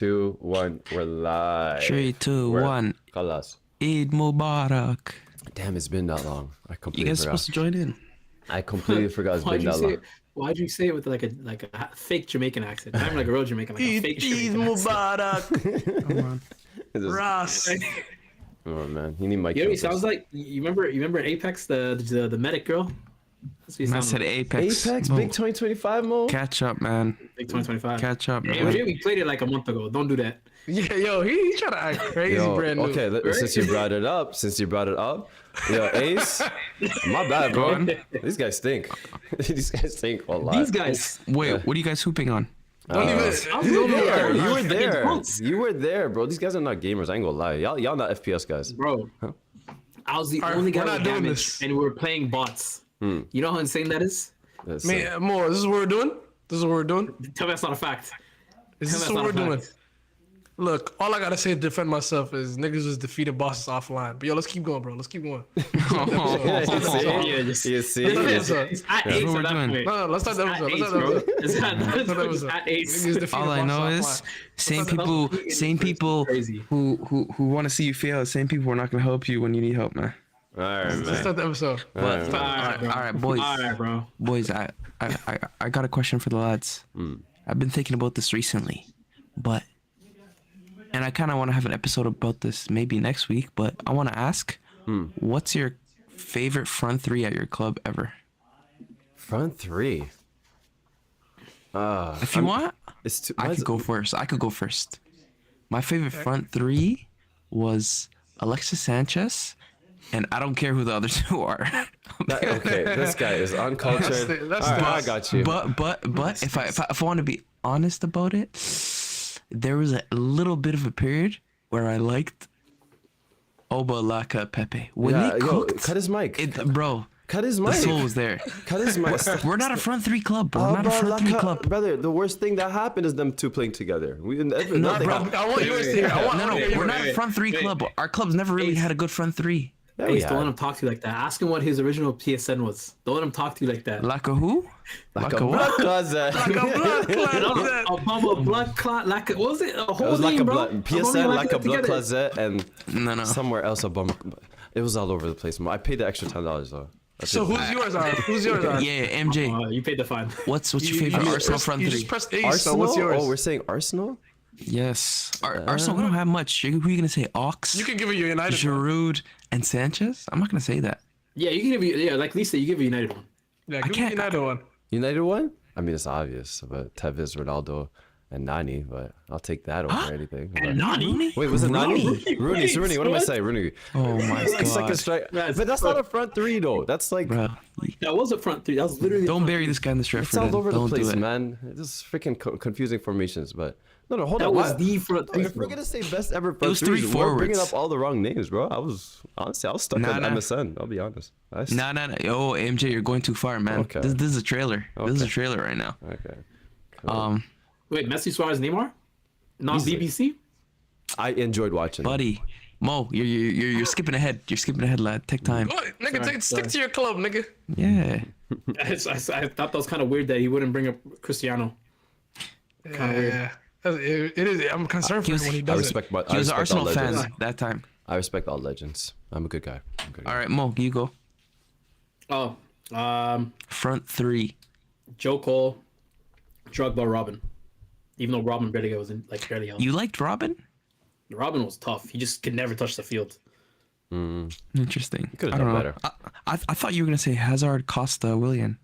2, 1, we're live. 3, 2, 1. Kalas. Eid Mubarak. Damn, it's been that long. I You completely guys forgot. supposed to join in. I completely forgot it's been that long. Why'd you say it with like a fake Jamaican accent? Not even like a real Jamaican, like a fake Jamaican accent. Come on. Ross. Oh man, you need my. You know what he sounds like? You remember in Apex the medic girl? That's what he I sounds said like. Apex. Apex, Mo, big 2025 mode. Catch up, man. Big 2025. Catch up, Hey, man. MJ, we played it like a month ago. Don't do that. Yeah, yo, he trying to act crazy brand new. Okay, since you brought it up, yo, Ace, my bad, bro. These guys stink. These guys stink a lot. These guys. Wait, what are you guys hooping on? Don't even. You were there. Yeah. You were there. Bots. You were there, bro. These guys are not gamers. I ain't gonna lie. Y'all not FPS guys. Bro, I was the Alright, only guy we're with not doing damage, this. and we were playing bots. You know how insane that is? That's, Man, more. This is what we're doing. This is what we're doing. Tell me that's not a fact. Is Tell this me what that's we're not a doing? fact. Look, all I gotta say to defend myself is niggas just defeated bosses offline. But yo, let's keep going, bro. Let's keep going. you see? You see? It's at That's Ace what we're at that doing. point. No, let's start the It's at episode. Ace, Let's start the bro. episode. It's at- Let's start the it's episode. at Ace. Niggas defeated All I know bosses is offline. same That's people, crazy. same people Crazy. who want to see you fail. Same people who are not gonna help you when you need help, man. All right, Let's man. start the episode. But All right, bro. all right, boys. All right, bro. Boys, I got a question for the lads. I've been thinking about this recently, and I kind of want to have an episode about this maybe next week. But I want to ask, what's your favorite front three at your club ever? Front three. If you want, It's too. I could go first. My favorite front three was Alexis Sanchez, and I don't care who the other two are. Okay, this guy is uncultured. That's All right, I the- got you. But if I want to be honest about it, there was a little bit of a period where I liked Oba, Laka, Pepe. When Yeah, they yo, cooked, cut his mic. bro, Cut his the mic. soul was there. Cut his mic. We're not a front three club, bro. Oh, We're not a bro, front three Laka- club. brother. The worst thing that happened is them two playing together. No, Nothing bro. happened. I want yours to hear. I want No, yours to we're hear. not a front three wait. club. Our club's never really had a good front three. Yeah, we Ace, don't let had. him talk to you like that. Ask him what his original PSN was. Don't let him talk to you like that. Laka who? Like a Laka blood what? closet. Like a blood clot. No, That- a bumble blood clot, like a, what was it? A It whole was like name, a bro. blood PSN, like a blood together. closet, and No. somewhere else a bum. It was all over the place. I paid the extra $10 though. That's So it. who's yours are? Who's yours are? Yeah, MJ. You paid the fine. What's your You favorite just Arsenal pressed- front you three? just pressed Ace, Arsenal? so what's yours? Oh, we're saying Arsenal. Yes. Arsenal, we don't have much. Who are you gonna say? Ox, You can give it your United one. Giroud, and Sanchez? I'm not gonna say that. Yeah, you can give you, like Lisa, you give a United one. Yeah, give me can't- United one. United one? I mean, it's obvious, but Tevez, Ronaldo, and Nani. But I'll take that over anything. But- Nani? Wait, was it Nani? Rooney. Wait, Rooney. What am I what? saying? Rooney. Oh my Like second god, strike. That's- But that's not a front three though. That's like bro. That was a front three. That was literally. Don't bury this guy in the Stretford. it's all over the Don't place, do it. man. This is freaking confusing formations. But no, hold That on. was why- the front three. If we're gonna say best ever front was three threes, we're bringing forwards. up all the wrong names, bro. I was stuck Nah, on nah. MSN. I'll be honest. Nah. Oh, MJ, you're going too far, man. Okay. This is a trailer. This is a Okay. trailer right now. Okay. Wait, Messi, Suarez, Neymar? Not Easily. BBC? I enjoyed watching. Buddy, Mo, you're skipping ahead. You're skipping ahead, lad. Take time. Oh, nigga, Sorry, stick to your club, nigga. Yeah. I thought that was kind of weird that he wouldn't bring up Cristiano. Yeah. It is. I'm concerned for He him was- when he I does it. respect my. He I was an respect all Arsenal fan legends. that time. I respect all legends. I'm a good guy. I'm a good guy. All right, Mo, you go. Oh, Front three. Joe Cole, Drogba, Robin. Even though Robin barely was in, like barely helped. You liked Robin? Robin was tough. He just could never touch the field. Interesting. could've I done don't know. better. I thought you were gonna say Hazard, Costa, Willian.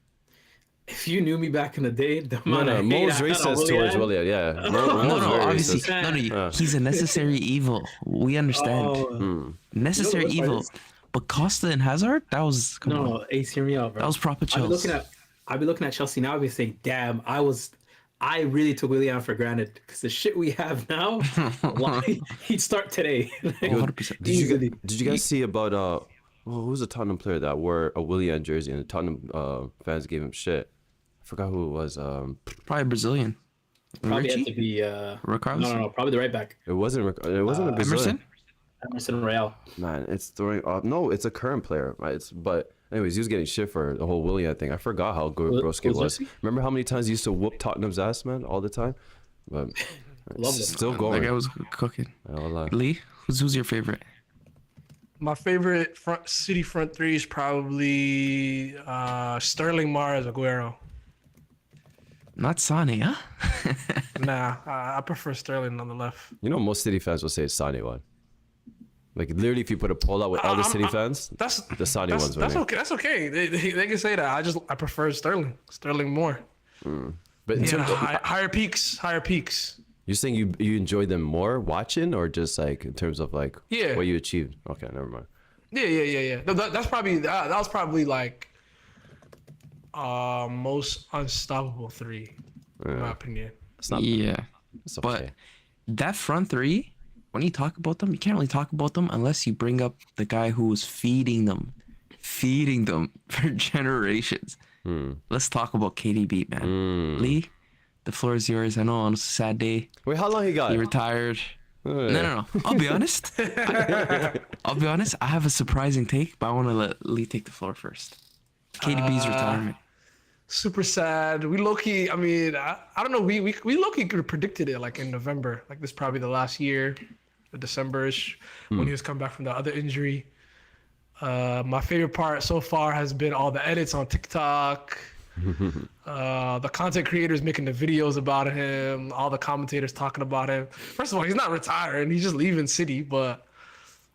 If you knew me back in the day, the No, amount no, of hate Mo's I had on racist towards William. Yeah, Mo, No, Mo's no, very obviously, racist. no. He's a necessary evil. We understand. Oh, Necessary You know what evil. is- But Costa and Hazard, that was come on. no, Ace, hear me out, bro. That was proper Chelsea. I've been looking at Chelsea now. I've been saying, damn, I really took Willian for granted because the shit we have now, why he'd start today. Like, 100%. Did you guys see about who was a Tottenham player that wore a Willian jersey and the Tottenham fans gave him shit? I forgot who it was. Probably Brazilian. probably had to Richie? be Ricarlison? no, probably the right back. It wasn't a Brazilian. Emerson? Emerson Royale. Man, it's throwing off. No, it's a current player. Right? But anyways, he was getting shit for the whole Willian thing. I forgot how good Broski was. Kulusevski? Remember how many times he used to whoop Tottenham's ass, man, all the time. But Love them. Still That going. guy was cooking. I'll lie. Lee, who's your favorite? My favorite front three is probably Sterling, Mars, Aguero. Not Sane, huh? Nah, I prefer Sterling on the left. You know, most City fans will say it's Sane one. Like literally, if you put a poll out with all the City fans, That's the Sane one's that's winning. okay. That's okay. They can say that. I prefer Sterling. Sterling more. But in Yeah, terms of, higher peaks. Higher peaks. you're saying you enjoy them more watching, or just like in terms of like Yeah. what you achieved? Okay, never mind. Yeah. That's probably that was probably like most unstoppable three, in my opinion. It's not. Yeah. It's But okay. that front three, when you talk about them, you can't really talk about them unless you bring up the guy who was feeding them for generations. Let's talk about KDB, man. Lee, the floor is yours. I know on a sad day, Wait, how long he got? he retired. No. I'll be honest. I'll be honest. I have a surprising take, but I want to let Lee take the floor first. KDB's retirement. Super sad. We low key. I mean, I don't know. We low key could have predicted it like in November. Like this probably the last year, December-ish, when he was coming back from the other injury. My favorite part so far has been all the edits on TikTok. The content creators making the videos about him, all the commentators talking about him. First of all, he's not retiring, he's just leaving City, but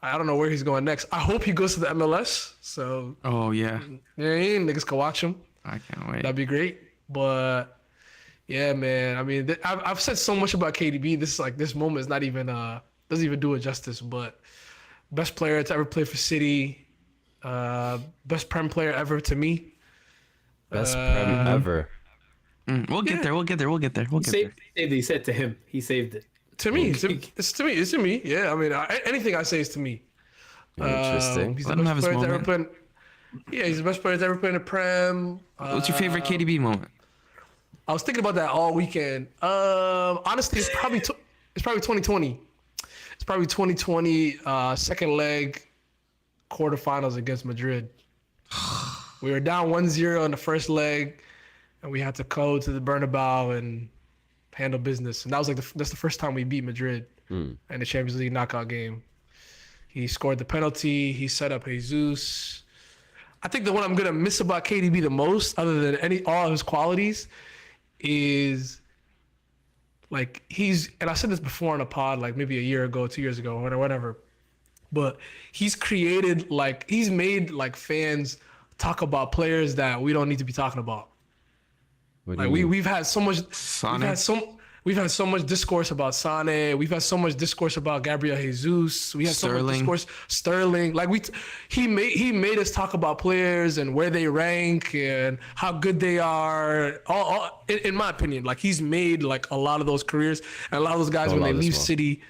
I don't know where he's going next. I hope he goes to the MLS, so Oh yeah, niggas can watch him. I can't wait. That'd be great. But yeah, man, I mean, I've said so much about KDB. This moment is not even doesn't even do it justice. But best player to ever play for City, best Prem player ever to me. Best prem ever. We'll get there. We'll get there. Saved it. He said to him. He saved it. To me, it's to me. Yeah, I mean, anything I say is to me. Interesting. He's Let the him best have his player to ever moment. play. Yeah, he's the best player to ever play in the Prem. What's your favorite KDB moment? I was thinking about that all weekend. Honestly, it's probably 2020. It's probably 2020 second leg quarterfinals against Madrid. We were down 1-0 in the first leg, and we had to go to the Bernabeu and handle business. And that was that's the first time we beat Madrid in the Champions League knockout game. He scored the penalty. He set up Jesus. I think the one I'm gonna miss about KDB the most, other than all of his qualities, is like and I said this before in a pod, like maybe a year ago, 2 years ago, or whatever. But he's made like fans talk about players that we don't need to be talking about. What do Like you mean? we've had so much, Sane? we've had so much discourse about Sane. We've had so much discourse about Gabriel Jesus. We had so much Sterling. discourse Sterling. Like he made us talk about players and where they rank and how good they are. All in my opinion, like he's made like a lot of those careers and a lot of those guys when they leave City,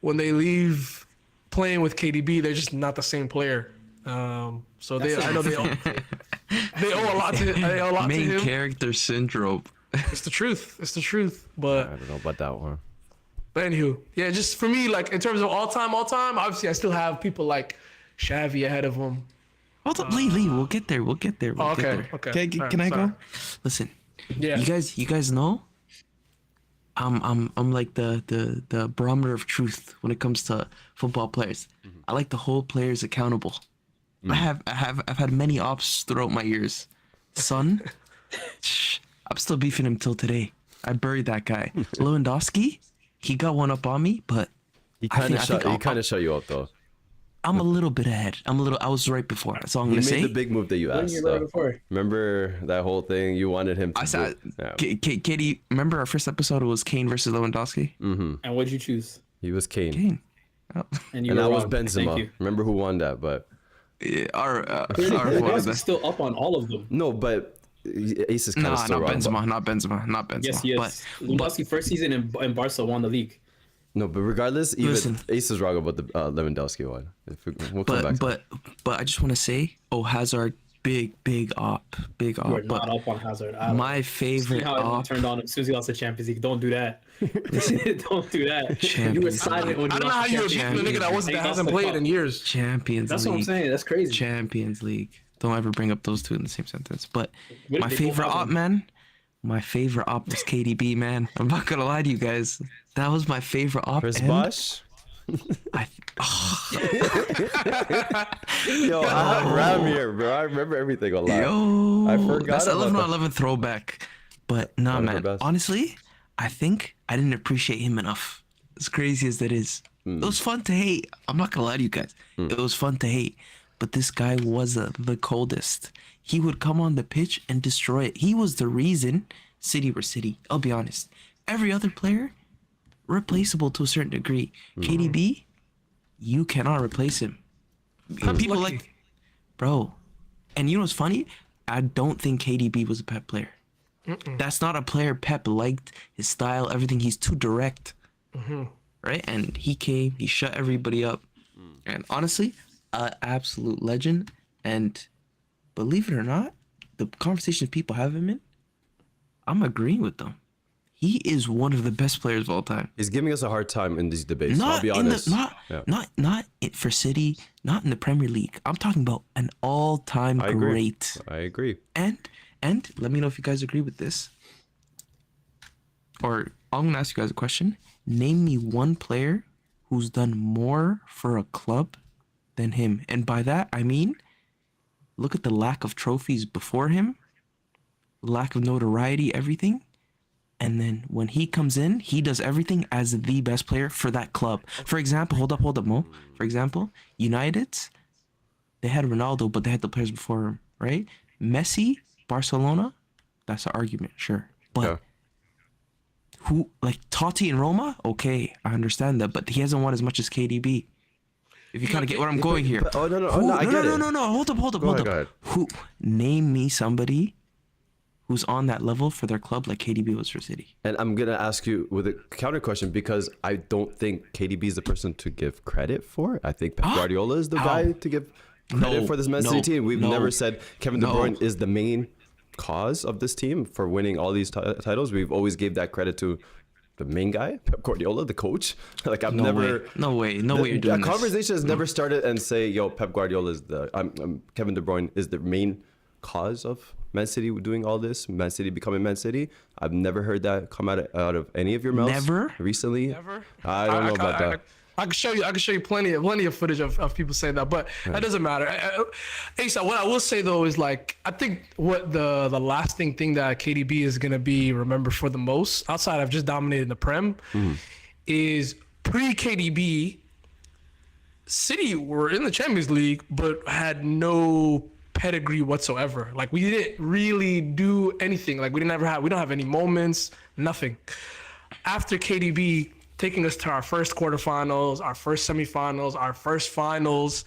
when they leave playing with KDB, they're just not the same player. So I know they owe a lot to Main him. character syndrome. It's the truth. But I don't know about that one. anywho, yeah, just for me, like in terms of all time, obviously I still have people like Xavi ahead of him. Hold up, Lee. We'll get there. We'll get there. Okay. Can I Sorry. go? Listen, Yeah. you guys know. I'm like the barometer of truth when it comes to football players. I like to hold players accountable. I've had many ops throughout my years. Son, I'm still beefing him till today. I buried that guy. Lewandowski, he got one up on me, but He I think kind of shut you up though. I'm a little bit ahead. I was right before. That's all I'm He gonna made say. the big move that you asked. Though. Remember that whole thing? You wanted him to. I said, Yeah. Katie, remember our first episode was Kane versus Lewandowski? And what'd you choose? He was Kane. Kane. Oh. And you And were that was wrong. Thank Benzema. you. Remember who won that? But Our Lewandowski's still up on all of them. no, but Ace is kind of not still wrong. Benzema, not Benzema. Yes, he is. Lewandowski first season in Barca won the league. No, but regardless, even Listen. Ace is wrong about the Lewandowski one. We'll come back. But I just want to say, Hazard, big op. You are But not up on Hazard. my See favorite how everyone op. turned on him as soon as he lost the Champions League. Don't do that. Don't do that. You were Champions silent when I he don't know how lost you the would beat Champions a nigga that League. hasn't played in years. Champions That's League. what I'm saying. That's crazy. Champions League. Don't ever bring up those two in the same sentence. But What if my they both favorite have op, them? man. My favorite op was KDB, man. I'm not gonna lie to you guys. That was my favorite op. Chris and Bosh. I, Yo, I have Ram here, bro. I remember everything a lot. yo, I forgot that's about 11 on that. 11 throwback. But nah, One of our man. best. Honestly, I think I didn't appreciate him enough. As crazy as that is, it was fun to hate. I'm not gonna lie to you guys. It was fun to hate. But this guy was the coldest. He would come on the pitch and destroy it. He was the reason City were City. I'll be honest. Every other player, replaceable to a certain degree. KDB, you cannot replace him. People lucky. like, bro. And you know what's funny? I don't think KDB was a Pep player. That's not a player Pep liked. His style, everything. He's too direct. Right? And he came, he shut everybody up. And honestly, an absolute legend. And believe it or not, the conversations people have him in, I'm agreeing with them. He is one of the best players of all time. He's giving us a hard time in these debates. I'll Not be in honest. not for City, not in the Premier League. I'm talking about an all-time I agree. great. I agree. And let me know if you guys agree with this. Or I'm gonna ask you guys a question. Name me one player who's done more for a club than him. And by that I mean, look at the lack of trophies before him, lack of notoriety, everything. And then when he comes in, he does everything as the best player for that club. For example, hold up, Mo. For example, United, they had Ronaldo, but they had the players before him, right? Messi, Barcelona, that's an argument, sure. But Yeah. who, like Totti in Roma? Okay, I understand that, but he hasn't won as much as KDB. If you kind of get where I'm going here. Oh, no, Who- I get it. no. Hold up. Go ahead. Who? Name me somebody who's on that level for their club like KDB was for City. And I'm going to ask you with a counter question because I don't think KDB is the person to give credit for. I think Pep Guardiola is the guy to give credit No, for this Man no, City team. We've no, never said Kevin De no. Bruyne is the main cause of this team for winning all these titles. We've always gave that credit to the main guy, Pep Guardiola, the coach. Like I've No never... way. No way you're doing That this. conversation has never started and say, yo, Pep Guardiola is Kevin De Bruyne is the main cause of Man City doing all this, Man City becoming Man City. I've never heard that come out of any of your mouths. Never? Recently? Never? I don't know about that. I can show you plenty of footage of people saying that, but that doesn't matter. Asa, what I will say though is like I think what the lasting thing that KDB is gonna be remembered for the most, outside of just dominating the Prem, is pre-KDB. City were in the Champions League, but had no pedigree whatsoever. Like we didn't really do anything. Like we don't have any moments, nothing. After KDB taking us to our first quarterfinals, our first semifinals, our first finals,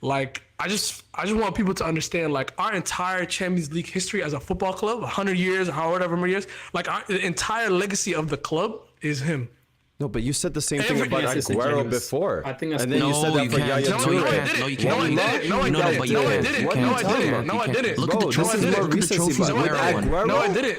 like I just want people to understand like our entire Champions League history as a football club, 100 years, however many years, like the entire legacy of the club is him. No, but you said the same thing Every- about Yes, Aguero it's- before. I think that's and then the- you said No, that you for can't. Yaya No, Toure. you I can't. didn't. No, you No, can't. I didn't. No, I No, didn't. but you No, I can't. didn't. You No, I can't. didn't. No, I You can't. didn't. Look at the Bro, this trophies. is more Look at the recency, trophies but Aguero with won. Aguero, No, I didn't.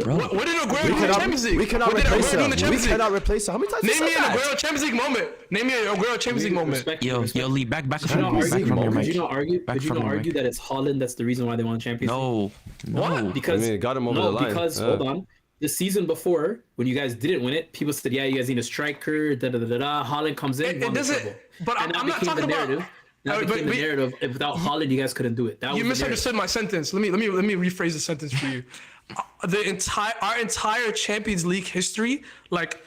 Bro, What did Aguero do in the Champions League? we cannot What did replace Aguero do in him. the We Champions League? cannot replace him. How many times Name you me said an that? Aguero Champions League moment. Name me an Aguero Champions League moment. Yo, Lee, back Could you from not your argue? mic. Could you not argue? Back Could you from not your argue mic. that it's Holland that's the reason why they won the Champions League? No. What? Because I mean, it got him over the line. Because Yeah. hold on, the season before when you guys didn't win it, people said, "Yeah, you guys need a striker." Da da da da. Holland comes in, It won the doesn't- treble. but And that I'm not became talking the about- narrative. That but- became the but- narrative. If without Holland, you guys couldn't do it. That was You the misunderstood my sentence. Let me rephrase the sentence for you. Our entire Champions League history, like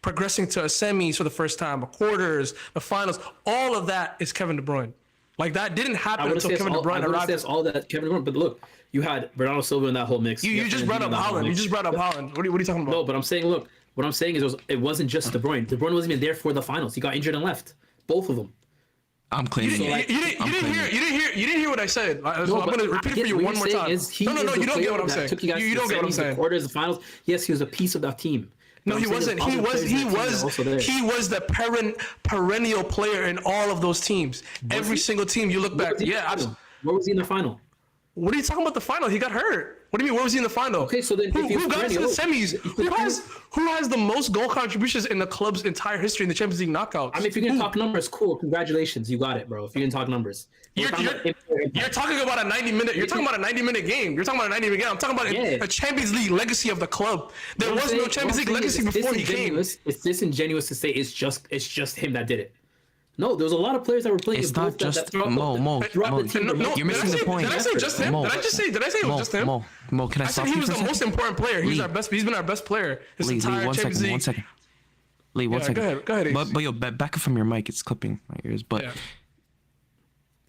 progressing to a semis for the first time, a quarters, the finals, all of that is Kevin De Bruyne. Like that didn't happen until Kevin De Bruyne arrived. That's all that Kevin De Bruyne. But look, you had Bernardo Silva in that whole mix. You had just brought Fernandinho up in that whole Holland. You mix. just brought up Holland. What are you talking about? No, but I'm saying, look, what I'm saying is it wasn't just De Bruyne. De Bruyne wasn't even there for the finals. He got injured and left. Both of them. I'm claiming You it. didn't hear what I said. I'm No, going to but repeat it for you what one you're more saying time. is he No, is the you don't get player what I'm that saying. took you guys to You the don't get what I'm semis, the saying. quarters, the finals. Yes, he was a piece of that team. No, But he I'm saying wasn't. there's He other players in that team that are also there. the perennial player in all of those teams. Every single team you look back. Where was he in Yeah. the final? Where was he in the final? What are you talking about the final? He got hurt. What do you mean? Where was he in the final? Okay, so then if who he's got to the perennial, semis? Who has the most goal contributions in the club's entire history in the Champions League knockouts? I mean, if you're gonna talk numbers, cool. Congratulations, you got it, bro. If you're gonna talk numbers, You're talking about a 90-minute. You're talking about a 90-minute game. You're talking about a 90-minute game. I'm talking about a Champions League legacy of the club. There was no Champions League legacy before he came. It's disingenuous to say it's just him that did it. No, there was a lot of players that were playing. It's not just Mo. You're missing the point. Did I say just him? Did I say it was just him? Mo, can I I stop said he you was for a the most second? important player. He's been our best player this entire Champions League. One second. Lee, one second. Go ahead. But yo, back up from your mic. It's clipping my ears. But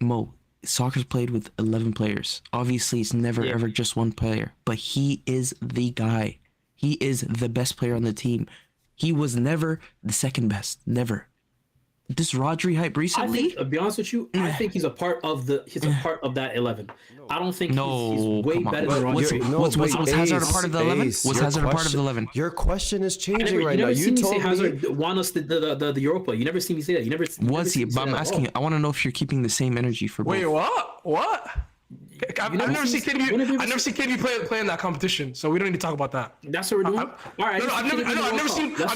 Mo, soccer's played with 11 players. Obviously, it's never ever just one player. But he is the guy. He is the best player on the team. He was never the second best. Never. This Rodri hype recently. I think, to be honest with you, I think he's a part of that 11. I don't think he's way better than Rodri. Was Hazard a part of the 11? Was Hazard a part of the 11? Your question is changing right now. You You told me told me. Hazard won us the Europa. You never see me say that. You never. Was he? But I'm asking you. I want to know if you're keeping the same energy for both. Wait, what? I've never seen KDB play in that competition, so we don't need to talk about that. That's what we're doing. All right. No, I've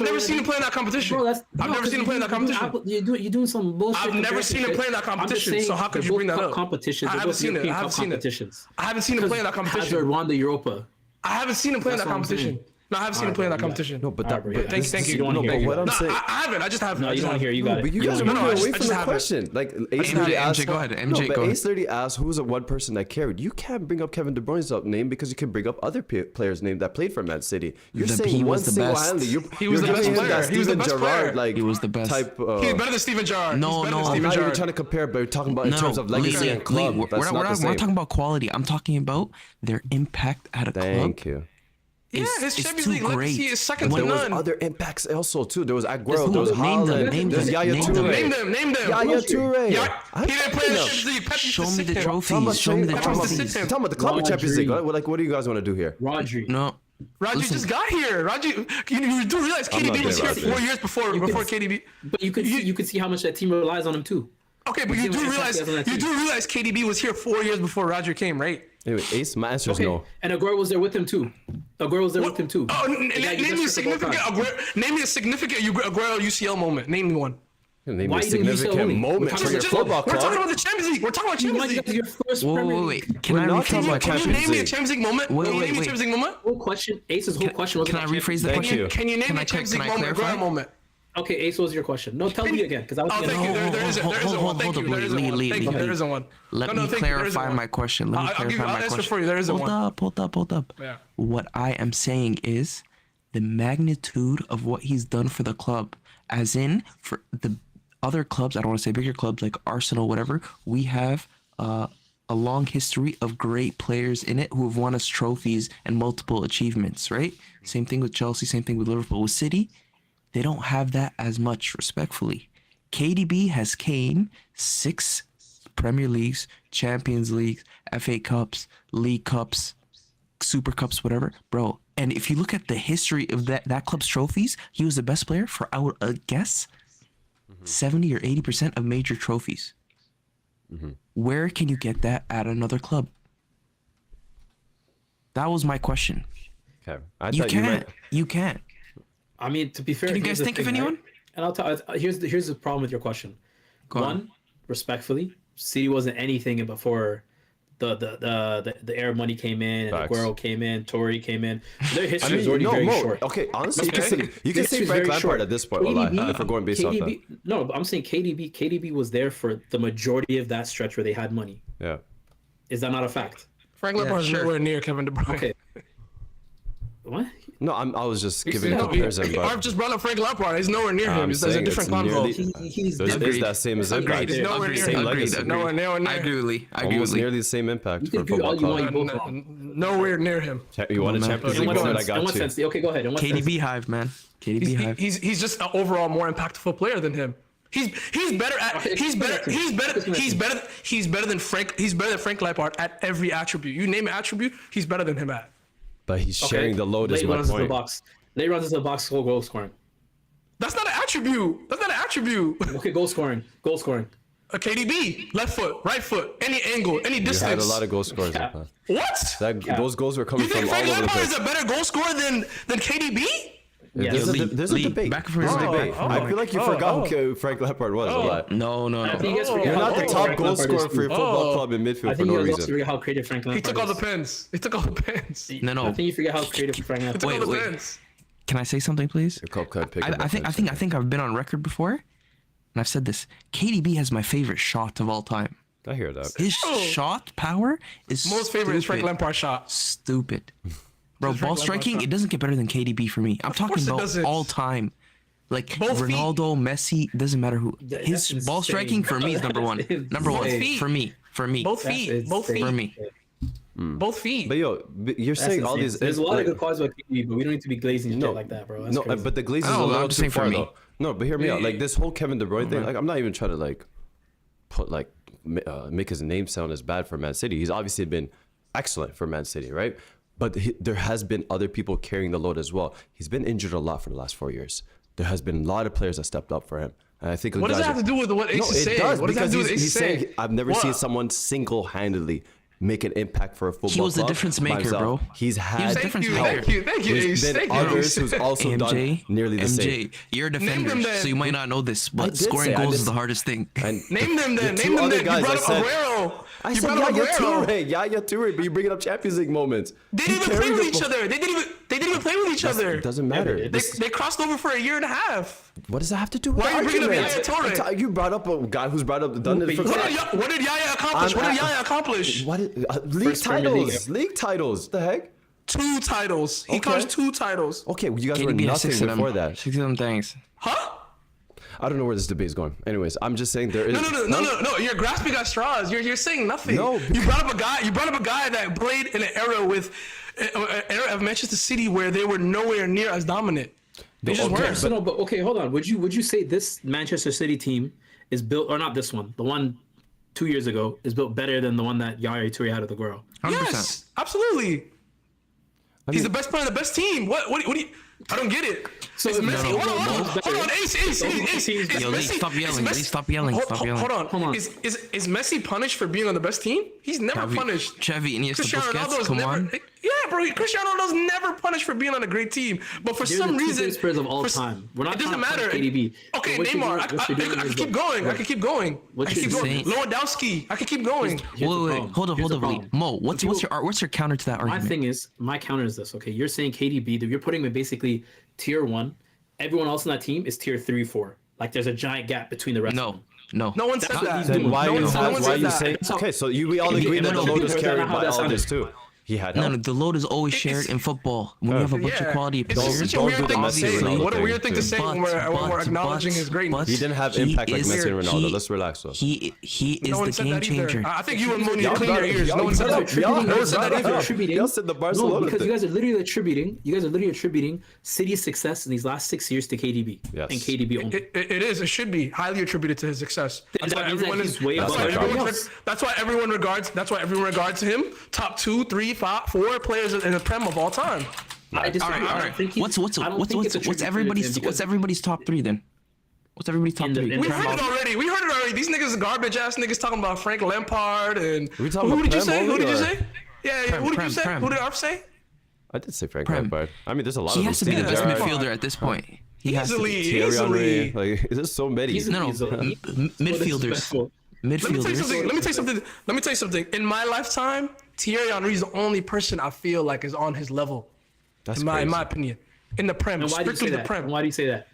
never seen him play in that competition. I've never seen him play in that competition. You're doing some bullshit. I've never seen him play in that competition. So how could you bring that up? Competitions. I haven't seen it. I haven't seen him play in that competition. Hazard won the Europa. I haven't seen him play in that competition. No, I haven't seen him play in that competition. No, but that. Thank you. No, but what I'm saying. I haven't. I just haven't. No, you don't hear. You got it. But you guys are moving away from the question. Like Ace literally asked. Go ahead. No, but Ace literally asked who's the one person that carried. You can't bring up Kevin De Bruyne's name because you can bring up other players' name that played for Man City. You're saying one single-handedly. He was the best player. He was the best player. Like he was the best. Type. He's better than Steven Gerrard. No. I'm not even trying to compare, but we're talking about in terms of legacy and club. We're not talking about quality. I'm talking about their impact at a club. Thank you. Yeah, his Champions League legacy is second to There was none. other impacts also too. There was Aguero, there was Haaland, there's Yaya Toure. Name them. Yaya Toure. He didn't play in the Champions League. Pep Show used me to the sit him. trophies. Show me the trophies. Talking about the club or Champions League. Like, what do you guys want to do here? Rodri. No. Raji just got here. You do realize KDB was here 4 years before KDB. But you could see how much that team relies on him too. Okay, but you do realize KDB was here 4 years before Roger came, right? Anyway, Ace, my answer is no. And Aguero was there with him too. Oh, name me a significant Aguero UCL moment. Name me one. Name me a significant moment for your football club. We're talking about the Champions League. We're talking about Champions League. Your first Wait. Can I rephrase my Can you question? name me a Champions League moment? Whole question. Ace's whole question was. Can I rephrase the question? Can you name me a Champions League moment? Aguero moment. Okay, Ace, what was your question? No, tell me again, because I was. Oh, thank you. There isn't one. Thank you. There isn't one. Thank you. There isn't one. Let me clarify my question. I'll answer for you. There isn't one. Hold up. Yeah. What I am saying is the magnitude of what he's done for the club, as in for the other clubs, I don't want to say bigger clubs like Arsenal, whatever, we have a long history of great players in it who have won us trophies and multiple achievements, right? Same thing with Chelsea, same thing with Liverpool. With City, they don't have that as much, respectfully. KDB has came 6 Premier Leagues, Champions Leagues, FA Cups, League Cups, Super Cups, whatever. Bro, and if you look at the history of that club's trophies, he was the best player for, I would guess, 70 or 80% of major trophies. Where can you get that at another club? That was my question. Okay. You can't. I mean, to be fair, Can you guys think of anyone? Right? And I'll tell. Here's the problem with your question. One, respectfully, City wasn't anything before the Arab money came in, and Aguero came in, Toure came in. Their history is already very short. Okay, honestly, you can say Frank Lampard at this point. If we're going based off that. No, but I'm saying KDB was there for the majority of that stretch where they had money. Yeah. Is that not a fact? Frank Lampard is nowhere near Kevin De Bruyne. Okay. What? No, I was just giving a comparison. I've just brought up Frank Lampard. He's nowhere near him. There's a different convo. He's is that same as him? He's nowhere near him. Nowhere near. I agree. Almost nearly the same impact for football club. Nowhere near him. You want a Champions League moment? I got you. Okay, go ahead. KDB Hive, man. KDB Hive. He's just an overall more impactful player than him. He's better than Frank Lampard at every attribute. You name an attribute, he's better than him at. But he's sharing the load is my point. Late runs into the box, goal scoring. That's not an attribute. Okay, goal scoring. KDB, left foot, right foot, any angle, any You distance. had a lot of goal scorers. Yeah. What? Those goals were coming You think from all Frank over the Lampard place. is a better goal scorer than KDB? Yes. There's a debate. Back for There's a his debate. I feel like you forgot who Frank Lampard was a lot. No. I think you guys forget You're how not the creative top Frank goal Lampard scorer is, for your too. football club in I midfield for think no you guys also reason. forget how creative Frank Lampard He took all the is. pens. He took all the pens. He No. I think you forget how creative Frank Lampard took is. all the wait. pens. Can I say something, please? Your club can't pick I think I've been on record before, and I've said this. KDB has my favorite shot of all time. I hear that. His shot power is Most favorite is Frank stupid. Lampard shot. Stupid. Bro, Frank ball Lampard striking, shot. it doesn't get better than KDB for me. I'm talking course it about doesn't. all time. Like Both feet. Ronaldo, Messi, doesn't matter who. His That's ball insane. striking for me is number one. That's Number one insane. for me. Both That's feet. Both insane. For feet. me. Both feet. But yo, you're That's saying all insane. these. There's a lot like- of good qualities about KDB, but we don't need to be glazing shit No, like that, bro. That's No, crazy. but the Glazers I is don't a know, little I'm just too saying for far me. though. No, but hear me out. Like this whole Kevin De Bruyne thing. Like I'm not even trying to like put like make his name sound as bad for Man City. He's obviously been excellent for Man City, right? But there has been other people carrying the load as well. He's been injured a lot for the last 4 years. There has been a lot of players that stepped up for him, and I think What does that have to do with what Ace No, is it saying? does What does that because do with Ace he's is saying? saying I've never What? seen someone single-handedly make an impact for a football He was the club difference by maker, himself. bro. He's had was the Thank difference you, maker. help. thank you, There's Ace. been Thank you, others Ace. who's also MJ, done nearly the same. you're a defender, them then. so you might not know this, I but did scoring say- I goals did- is the hardest thing. And Name them then. the Name two them other then. guys You I brought up said- Aguero. I You said brought up Yaya Aguero. Toure, Yaya Toure, but you're bringing up Champions League moments. They He didn't even play carried with the each ball. other. They didn't even play with each other. It doesn't matter. they did. They crossed over for a year and a half. What does that have to do with Why the are you bringing up argument? Yaya Toure? You brought up a guy who's brought up done it for. What did Yaya accomplish? What did Yaya accomplish? What is, league First Premier League titles? League titles? The heck? 2 titles. He Okay. clinched 2 titles. Okay, well, you guys were KDB has nothing 6 of before them. that. 6 of them things. Huh? I don't know where this debate is going. Anyways, I'm just saying there is. No. You're grasping at straws. You're saying nothing. No, You brought up a guy that played in an era with an era of Manchester City where they were nowhere near as dominant. They just okay, weren't. So no, but okay, hold on. Would you say this Manchester City team is built, or not this one, the one 2 years ago is built better than the one that Yaya Toure had at the Aguero? 100%. Yes, absolutely. He's the best player on the best team. What do you? I don't get it. So It's if Messi. no, Hold on, Ace. Is Yo, Lee, Messi- stop is yelling. Messi- Lee, stop yelling. Stop yelling. Hold on. on. Is Messi punished for being on the best team? He's never punished. Chevy, Iniesta, Cristiano Busquets, Ronaldo's come never. on. Yeah, bro. Cristiano Ronaldo's never punished for being on a great team, but for They're some the two reason, greatest players of all for- time. We're not It doesn't trying to matter. punish KDB. Okay, But what you're Neymar. doing- I what you're doing can is keep what- going. I what- can keep going. what I can keep you're going. saying- Lewandowski. I can keep going. Here's Wait, the wait, problem. hold Here's up, the Lee. problem. Mo, what's your counter to that My argument? thing is, my counter is this. Okay, you're saying KDB, that you're putting him in basically tier 1. Everyone else in that team is tier 3, 4. Like there's a giant gap between the rest. of No, them. no. No one said That's what that. he's Then doing. why No you one said that. saying? Okay, so we all And agree he- that the and load he- is and carried how by that all this sounded. too. He had No, help. no, the load is always shared in football. When you have a bunch of quality It's players, such a Don't weird do the thing to Messi say. Ronaldo What a thing, weird thing to too. say when we're acknowledging his greatness. He didn't have impact like is- Messi and Ronaldo. he- Let's relax, though. He is No one the said game that either. changer. I think you and Mo need to Y'all clean brought your it- ears. y'all No one said brought that. it- y'all You guys heard are that literally either. attributing- Y'all said the Barcelona No, because thing. you guys are literally attributing City's success in these last 6 years to KDB. Yes. And KDB only. It is. It should be highly attributed to his success. That's that why means that everyone he's is. way That's above why everyone everyone. else. That's why everyone regards. That's why everyone regards him top 2, 3, 5, 4 players in the Prem of all time. I disagree. All right, all I don't right. think he's- What's I don't think it's what's attributed to him everybody's because- top 3 then? What's everybody's top In the- 3? in We the- heard it already. We heard it already. These niggas are garbage ass niggas talking about Frank Lampard and We talking who about did you Prem say? Who only, did you or- say? Yeah. Who did you say? Prem. Who did Arf say? I did say Frank Prem. Lampard. I mean, there's a lot He of has to those be the teams. best There are midfielder at this point. He has to Easily, be. Thierry Henry. easily. Like, there's so many. He's- No, he's a- midfielders. disrespectful. Let me tell you Midfielders. something. Let me tell you something. In my lifetime, Thierry Henry is the only person I feel like is on his level. That's In my crazy. opinion, in the Prem, And why do you say strictly the that? Prem. And why do you say that?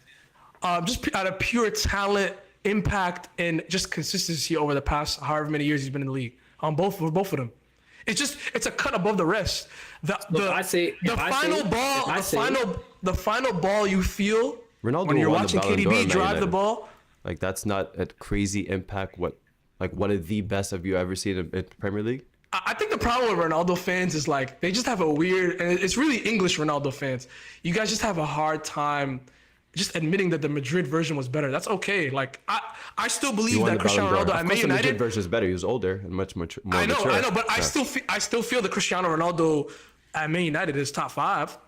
Just out of pure talent, impact, and just consistency over the past however many years he's been in the league. On both of them, it's a cut above the rest. The final ball you feel Ronaldo when you're won the watching Ballon d'Or KDB in drive Man the United. ball. Like, that's not a crazy impact. One of the best have you ever seen in Premier League? I think the problem with Ronaldo fans is like they just have a weird, and it's really English Ronaldo fans. You guys just have a hard time just admitting that the Madrid version was better. That's okay. Like I still He believe won that the Cristiano Ballon d'Or. Ronaldo Of at course, Man the Madrid United. version is better. He was older and much more mature. I know, but Yeah. I still feel that Cristiano Ronaldo at Man United is top 5.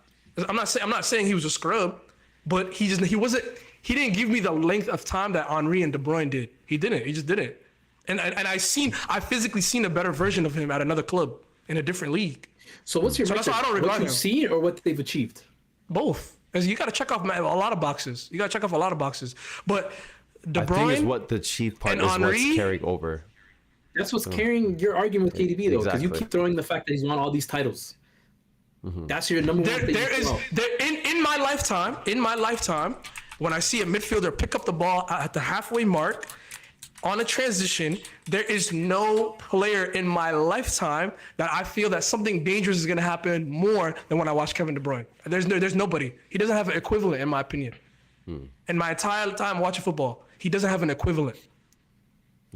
I'm not saying he was a scrub, but he didn't give me the length of time that Henry and De Bruyne did. He just didn't. And I physically seen a better version of him at another club in a different league. So what's your that's metric? why I don't What regard you've him. seen or what they've achieved? Both. Because you got to check off a lot of boxes. But De I think it's Bruyne what the chief part and is what's Henry- carrying over. That's what's carrying your argument with KDB though, because you Exactly. keep throwing the fact that he's won all these titles. That's your number one thing. in my lifetime, when I see a midfielder pick up the ball at the halfway mark on a transition, there is no player in my lifetime that I feel that something dangerous is going to happen more than when I watch Kevin De Bruyne. There's nobody. He doesn't have an equivalent, in my opinion. In my entire time watching football, he doesn't have an equivalent.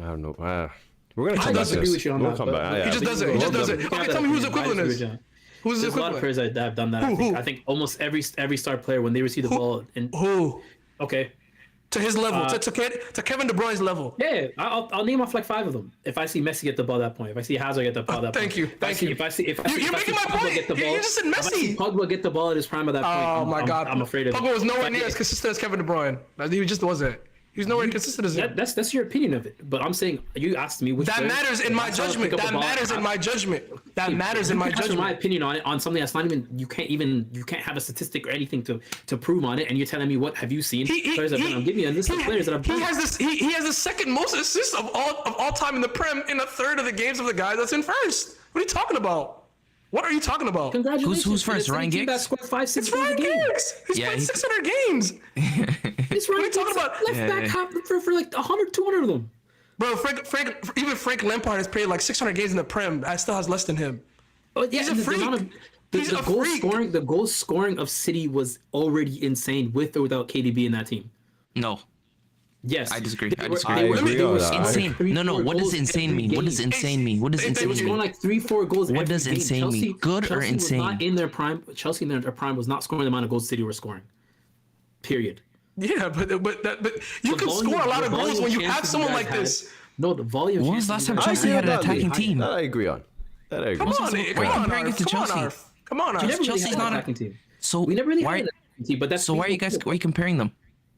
I don't know. We're gonna I come back to disagree this. with you on We'll that, come but- back. but Yeah, He just yeah. does it. He just does it. Okay, tell me who's the equivalent is. Who's the There's a lot of equivalent? players that have done that. I think almost every star player when they receive the ball and Who? okay, To his level, to Kevin De Bruyne's level. yeah, I'll name off like 5 of them. If I see Messi get the ball at that point, if I see Hazard get the ball at that Thank point, you, if I thank see- you. If I see You're making my Pogba point. get the You ball, just said if I see Messi. Pogba get the ball at his prime at that point, Oh my God, I'm afraid of Pogba was nowhere But near as consistent as Kevin De Bruyne. He just wasn't. He was nowhere consistent as him. That's your opinion of it. But I'm saying you asked me which That player- matters in my That's how I judgment. pick up That the ball. matters in my judgment. That matters in You my can ask for my judgment. opinion on it, on something that's not even you can't have a statistic or anything to prove on it, and you're telling me what have you seen players that have done. I'm giving you a list of players that have done. He has the second most assists of all time in the Prem in a third of the games of the guy that's in first. What are you talking about? What are you talking about? Congratulations. Who's first, It's a Ryan team that Giggs? scored 5-6 It's goals a Ryan game. Giggs. He's Yeah, played he- 600 games. It's What are Ryan you talking Giggs about? left back half for like 100, 200 of them. Bro, even Frank Lampard has played like 600 games in the Prem. I still has less than him. Oh, yeah, He's a and freak. He's a goal freak. scoring. The goal scoring of City was already insane with or without KDB in that team. No, Yes, I disagree. They I were- disagree. they were- I agree they on were that. scoring insane. 3, No, 4 what does goals insane every mean? What game. does insane mean? What does They were They were insane scoring mean? like 3-4 goals. What every does game. insane mean? Good or Chelsea was insane? not in their prime. Chelsea in their prime was not scoring the amount of goals City were scoring. Period. Yeah, but you The can volume- score a lot the of goals volume when you chances have you someone guys like had- this. No, the volume. When was chances last you time guys Chelsea had- had an that, attacking team? That I agree on. That I agree. Come on, Why are you comparing it to Chelsea? Come on, We Arf. never really Chelsea's had an not a- attacking team. So We never really why? had an attacking team, but that's So why are you guys? Why are you comparing them?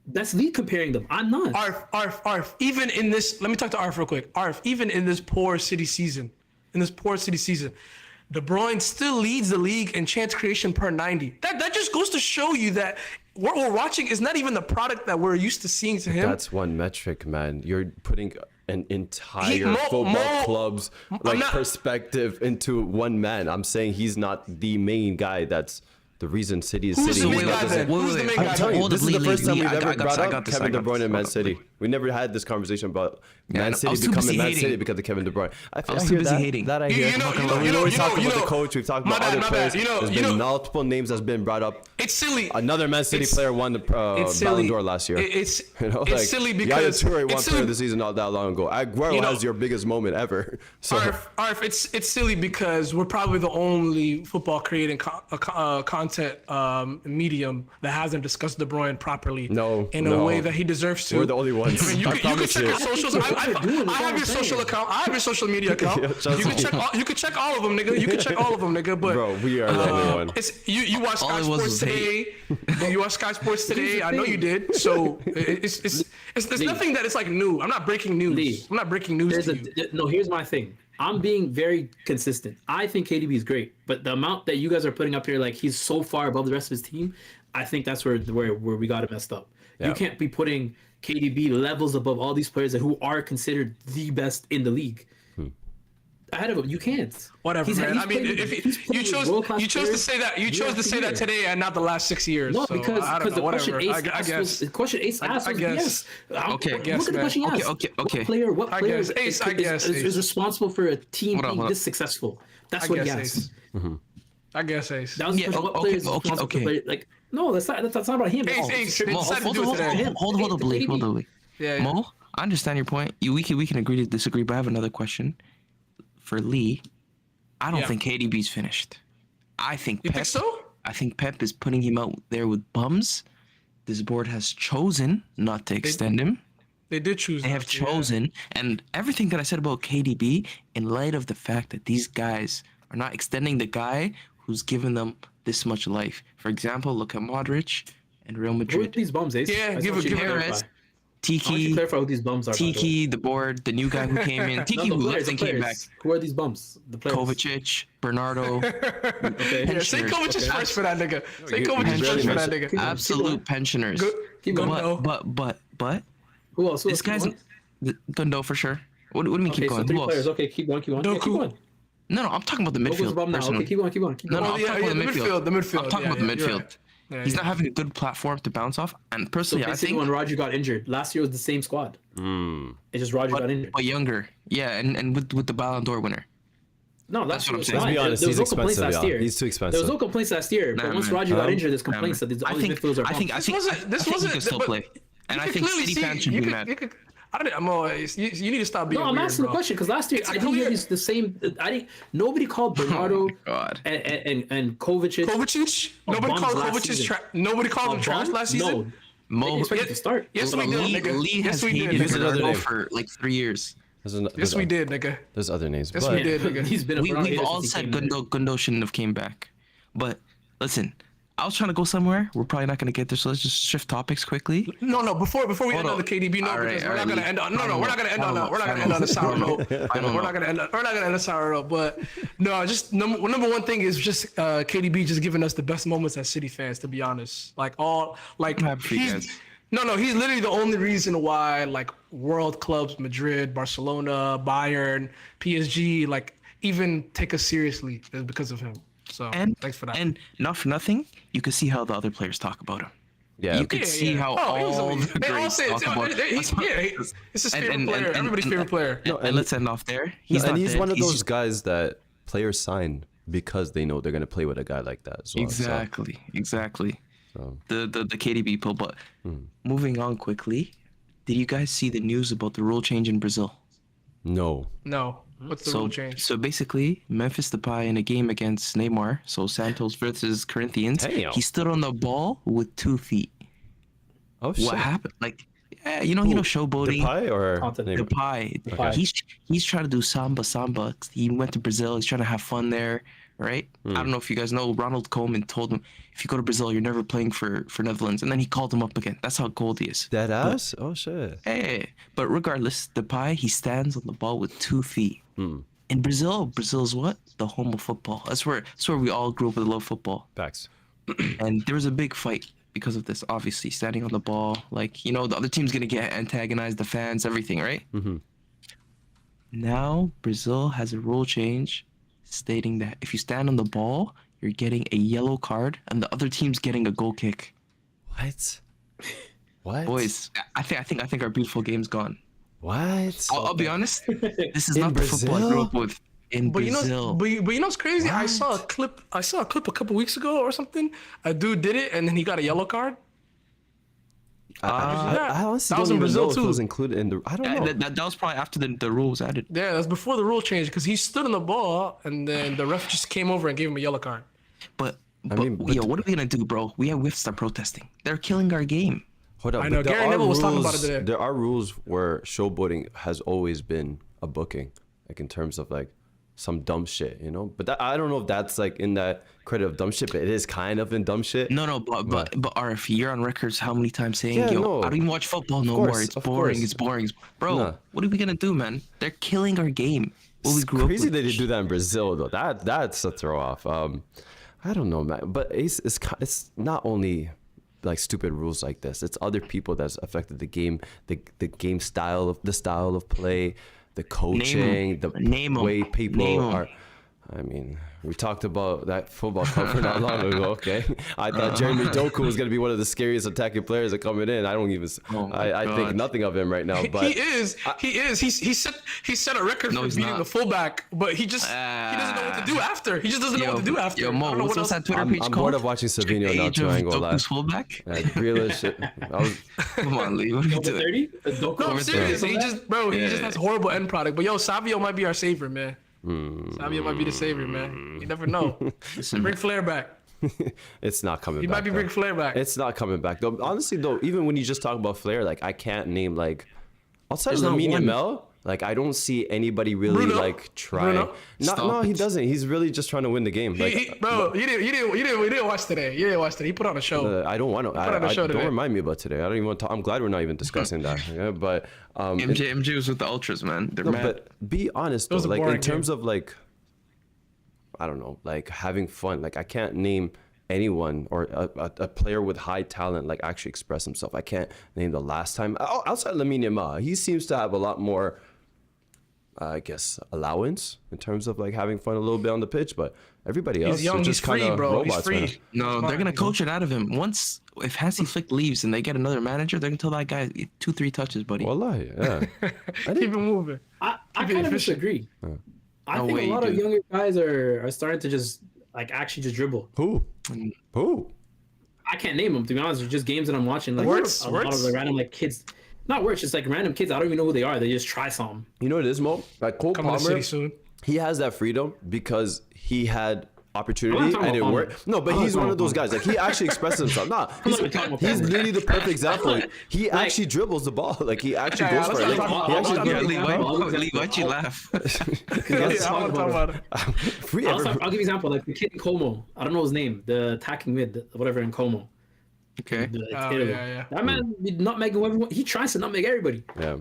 That's me comparing them. I'm not. Arf. Even in this, let me talk to Arf real quick. Arf, even in this poor City season, De Bruyne still leads the league in chance creation per 90. That just goes to show you that what we're watching is not even the product that we're used to seeing to him. That's one metric, man. You're putting an entire football club's not- perspective into one man. I'm saying he's not the main guy. That's the reason City is Who's City. the main He's not guy the then? same- Who's the main I'm guy? telling you, Hold this up, is the Lee, first time Lee, we've I ever got brought this, I up got this, Kevin I De got Bruyne this, and I Man got City. We never had this conversation about Man I City was too busy becoming Man hating. City because of Kevin De Bruyne. I feel was I too hear busy that. hating. That I You- hear. you know- you But know- we've you know- always you talked know- about you the know- coach. We've talked My about bad, other my players. bad. You know- There's you been know- multiple names that's been brought up. It's silly. Another Man City It's- player won the It's Ballon silly. d'Or last year. It's You know, it's silly Yaya because Toure won it's Player of the silly. season not that long ago. Aguero You know- has your biggest moment ever. So Arf, it's silly because we're probably the only football creating content medium that hasn't discussed De Bruyne properly in a way that he deserves to. We're the only ones. I mean, I you can promise check you. your socials. I have your social account. I have your social media account. Yeah, trust You can check all of them, nigga. You can check all of them, nigga. But Bro, we are the only one. It's you watch Sky All it was Sports was today. You watch Sky Sports today. I know you did. So it's nothing that it's like new. I'm not breaking news. Lee, I'm not breaking news to you. No, here's my thing. I'm being very consistent. I think KDB is great, but the amount that you guys are putting up here, like he's so far above the rest of his team, I think that's where we got it messed up. Yeah. You can't be putting KDB levels above all these players who are considered the best in the league. Ahead of him, you can't. Whatever, man. I mean, if you chose to say that today and not the last 6 years. No, so because I don't know, the whatever. question Ace I asked guess. was the question Ace asked was guess. yes. Okay, Look guess, at the man. question he asked. Okay. What player guess, Ace, I guess, Ace. is responsible for a team Hold on, being hold on. this successful? That's I what he guess asked. Ace. I guess Ace. That was the Yeah, question. What okay, player is okay, responsible for okay. player? Like, no, that's not about him. Ace, It's Ace, attributed- Mo, it's hold attributed on, to him. Hold up, Lee. Hold up, Lee. Yeah. Mo, I understand your point. We can agree to disagree, but I have another question for Lee. I don't Yeah. think KDB's finished. I think You Pep. think so? I think Pep is putting him out there with bums. This board has chosen not to extend him. They did choose. They have not to, yeah. chosen, and everything that I said about KDB, in light of the fact that these guys are not extending the guy who's given them this much life. For example, look at Modric and Real Who are Madrid. these bums, Ace? Yeah, I just give want it- you to give it- clarify. Why don't you Tiki, clarify who these bums are? by the way? Tiki, the board, the new guy who came in. Tiki No, who the left players, and came back. Who are these bums? The players. Kovacic, Bernardo. Okay. Yeah, say Pensioners. Kovac is Okay. fresh for that nigga. Say you Kovac is barely fresh for that mentioned- nigga. Absolute pensioners. Keep going. But Who else? this guy's Gundo for sure. What do you mean Okay, keep so going? three Who else? players. Okay, keep going. Yeah, keep Doku. going. No, I'm talking about the Doku's the midfield. problem now. personally. Okay, keep going. No, Oh, I'm yeah, talking about the midfield. The midfield. I'm talking about the you're midfield. right. Yeah, He's yeah. not having a good platform to bounce off. And So personally, I basically, think, when Roger got injured, last year was the same squad. It's just Roger got injured. but younger. Yeah, and with the Ballon d'Or winner. No, That's that's what I'm was saying. fine. Let's be honest, There was he's no complaints expensive, last yeah. year. He's too There expensive. was no complaints last year, Nah, but once man. Roger got injured, there's Nah, complaints that man. all these midfielders are I think bums. he wasn't- can still but play. And I You think could clearly City fans should you be could- mad. you could- I don't, I'm always, you need to stop being No, I'm weird, asking the bro. question because last year It's I didn't hear clear- these the same. I didn't. Nobody called Bernardo God. and Kovacic. Kovacic? Nobody bums called last Kovacic season. trash. Nobody called him trash last season. No, they Mo, expected to start. Yes, we did, Lee, nigga. Lee Yes, has we did, hated nigga. another Bernardo name. for like 3 years. Yes, we did, nigga. There's other names. Yes, but we did, nigga. He's been a Bernardo We've hater all since he said came in. Gundo shouldn't have came back. But listen, I was trying to go somewhere. We're probably not going to get there, so let's just shift topics quickly. No. Before we Hold end on on. the KDB note, All right, because all we're not right, gonna Lee. end on. No, Final we're note. not gonna end on. Final We're not gonna note. end on a sour Final note. note. Final We're not note. gonna end. We're not gonna end a sour note. But no, just number one thing is just KDB just giving us the best moments as City fans. To be honest, like I'm happy for you guys. he's literally the only reason why like world clubs, Madrid, Barcelona, Bayern, PSG, like even take us seriously is because of him. So And thanks for that. And not for nothing, you can see how the other players talk about him. Yeah. You could see how he was all always- the they all greats say talk about him. it's his favorite player. Everybody's favorite player. And let's end off there. No, He's and not he's dead. one of He's those just- guys that players sign because they know they're gonna play with a guy like that as well. Exactly. So, The KDB people. But moving on quickly, did you guys see the news about the rule change in Brazil? no. No, what's the rule change? So basically, Memphis Depay in a game against Neymar, so Santos versus Corinthians, Damn. he stood on the ball with 2 feet. Oh shit. What happened? Like, yeah, you know, showboating. Depay or Content. Neymar? Depay. He's trying to do samba. He went to Brazil. He's trying to have fun there, right? I don't know if you guys know. Ronald Koeman told him, if you go to Brazil, you're never playing for Netherlands. And then he called him up again. That's how cold he is. Dead ass? Oh shit. Hey, but regardless, Depay, he stands on the ball with 2 feet. In Brazil's what? The home of football. That's where we all grew up with love football. Facts. And there was a big fight because of this, obviously, standing on the ball. Like, the other team's going to get antagonized, the fans, everything, right? Now, Brazil has a rule change stating that if you stand on the ball, you're getting a yellow card and the other team's getting a goal kick. What? What? Boys, I think our beautiful game's gone. What? I'll be honest, this is In not the football I grew Brazil? up with. In But Brazil. you know what's crazy? I saw a clip a couple weeks ago or something. A dude did it and then he got a yellow card. I honestly that was don't in even Brazil know if it too. was included in the. I don't know. That was probably after the rule was added. Yeah, that's before the rule change because he stood on the ball and then the ref just came over and gave him a yellow card. But I mean, but- what are we gonna do, bro? We have to start protesting. They're killing our game. Hold up. I but know, there Gary are Neville was talking about rules- it today. There are rules where showboating has always been a booking, like in terms of like some dumb shit, But I don't know if that's like in that credit of dumb shit, but it is kind of in dumb shit. No, but RF, you're on records how many times saying, Yeah, yo, no. I don't even watch football no course, more. It's of boring. course. It's boring. Bro, Nah. what are we gonna do, man? They're killing our game. What we It's grew crazy up that with. they do that in Brazil though. That's a throw off. I don't know, man. But it's not only like stupid rules like this. It's other people that's affected the game, the game style of play, the coaching, the Name 'em. way people Name 'em. are. I mean, we talked about that football cover not long ago. Okay, I thought Jeremy Doku was gonna be one of the scariest attacking players that coming in. I don't even. Oh my I think God. nothing of him right now. But he is. He set a record for he's beating not. the fullback, but he doesn't know what to do after. He just doesn't know what to do after. Yo, I Mo, don't know what's what else. that Twitter I'm page bored called? of watching Savinho The now age too. of I ain't gonna lie. Doku's fullback? Grealish. Come on, Lee. What are you Over doing? 30? Doku No, I'm over serious. 30? He just has horrible end product. But yo, Savio might be our savior, man. Savio might be the savior, man. You never know. Bring Flair back. It's not coming He back. might be though. bring Flair back. It's not coming back though. Honestly though, even when you just talk about Flair, like I can't name like outside There's of not Lamine one. Yamal, Like I don't see anybody really Bruno? like trying. Bruno? No, he doesn't. He's really just trying to win the game. Like, Bro, you didn't watch today. You didn't watch today. He put on a show. I don't want to. put on a show Don't today. remind me about today. I don't even want to. I'm glad we're not even discussing that. Yeah, but MJ was with the Ultras, man. They're mad. but be honest though. was a Like in boring terms game. of like, I don't know, like having fun. Like I can't name anyone or a player with high talent like actually express himself. I can't name the last time outside Lamine Yamal. He seems to have a lot more, I guess, allowance in terms of like having fun a little bit on the pitch, but everybody else He's young. are He's just free, kind of bro. He's robots, free. man. No, they're gonna coach it out of him. Once if Hansi Flick leaves and they get another manager, they're gonna tell that guy 2-3 touches, buddy. Wallahi, yeah. Keep it moving. I Keep it kind of efficient. disagree. I No think way a you lot of do. younger guys are starting to just like actually just dribble. Who? I can't name them, to be honest. It's just games that I'm watching. Like Words? a lot of the random like kids, not words, just like random kids. I don't even know who they are. They just try something. You know what it is, Mo? Like Cole Coming to Palmer, City soon. he has that freedom because he had opportunity I'm not talking and it about worked. No, but I'm not he's one talking of those about guys. Like he actually expresses himself. Nah, he's not talking about literally the perfect example. He Like- actually dribbles the ball. Like he actually Yeah, goes let's for it. not talk He about- actually Yeah, I'll Lee, give why, you an example. Lee, why'd you laugh? I want to talk about it. If we I'll ever- give you an example. Like the kid in Como. I don't know his name. The attacking mid, whatever in Como. Okay. Yeah. That man be nutmegging everyone. He tries to nutmeg everybody. Yeah.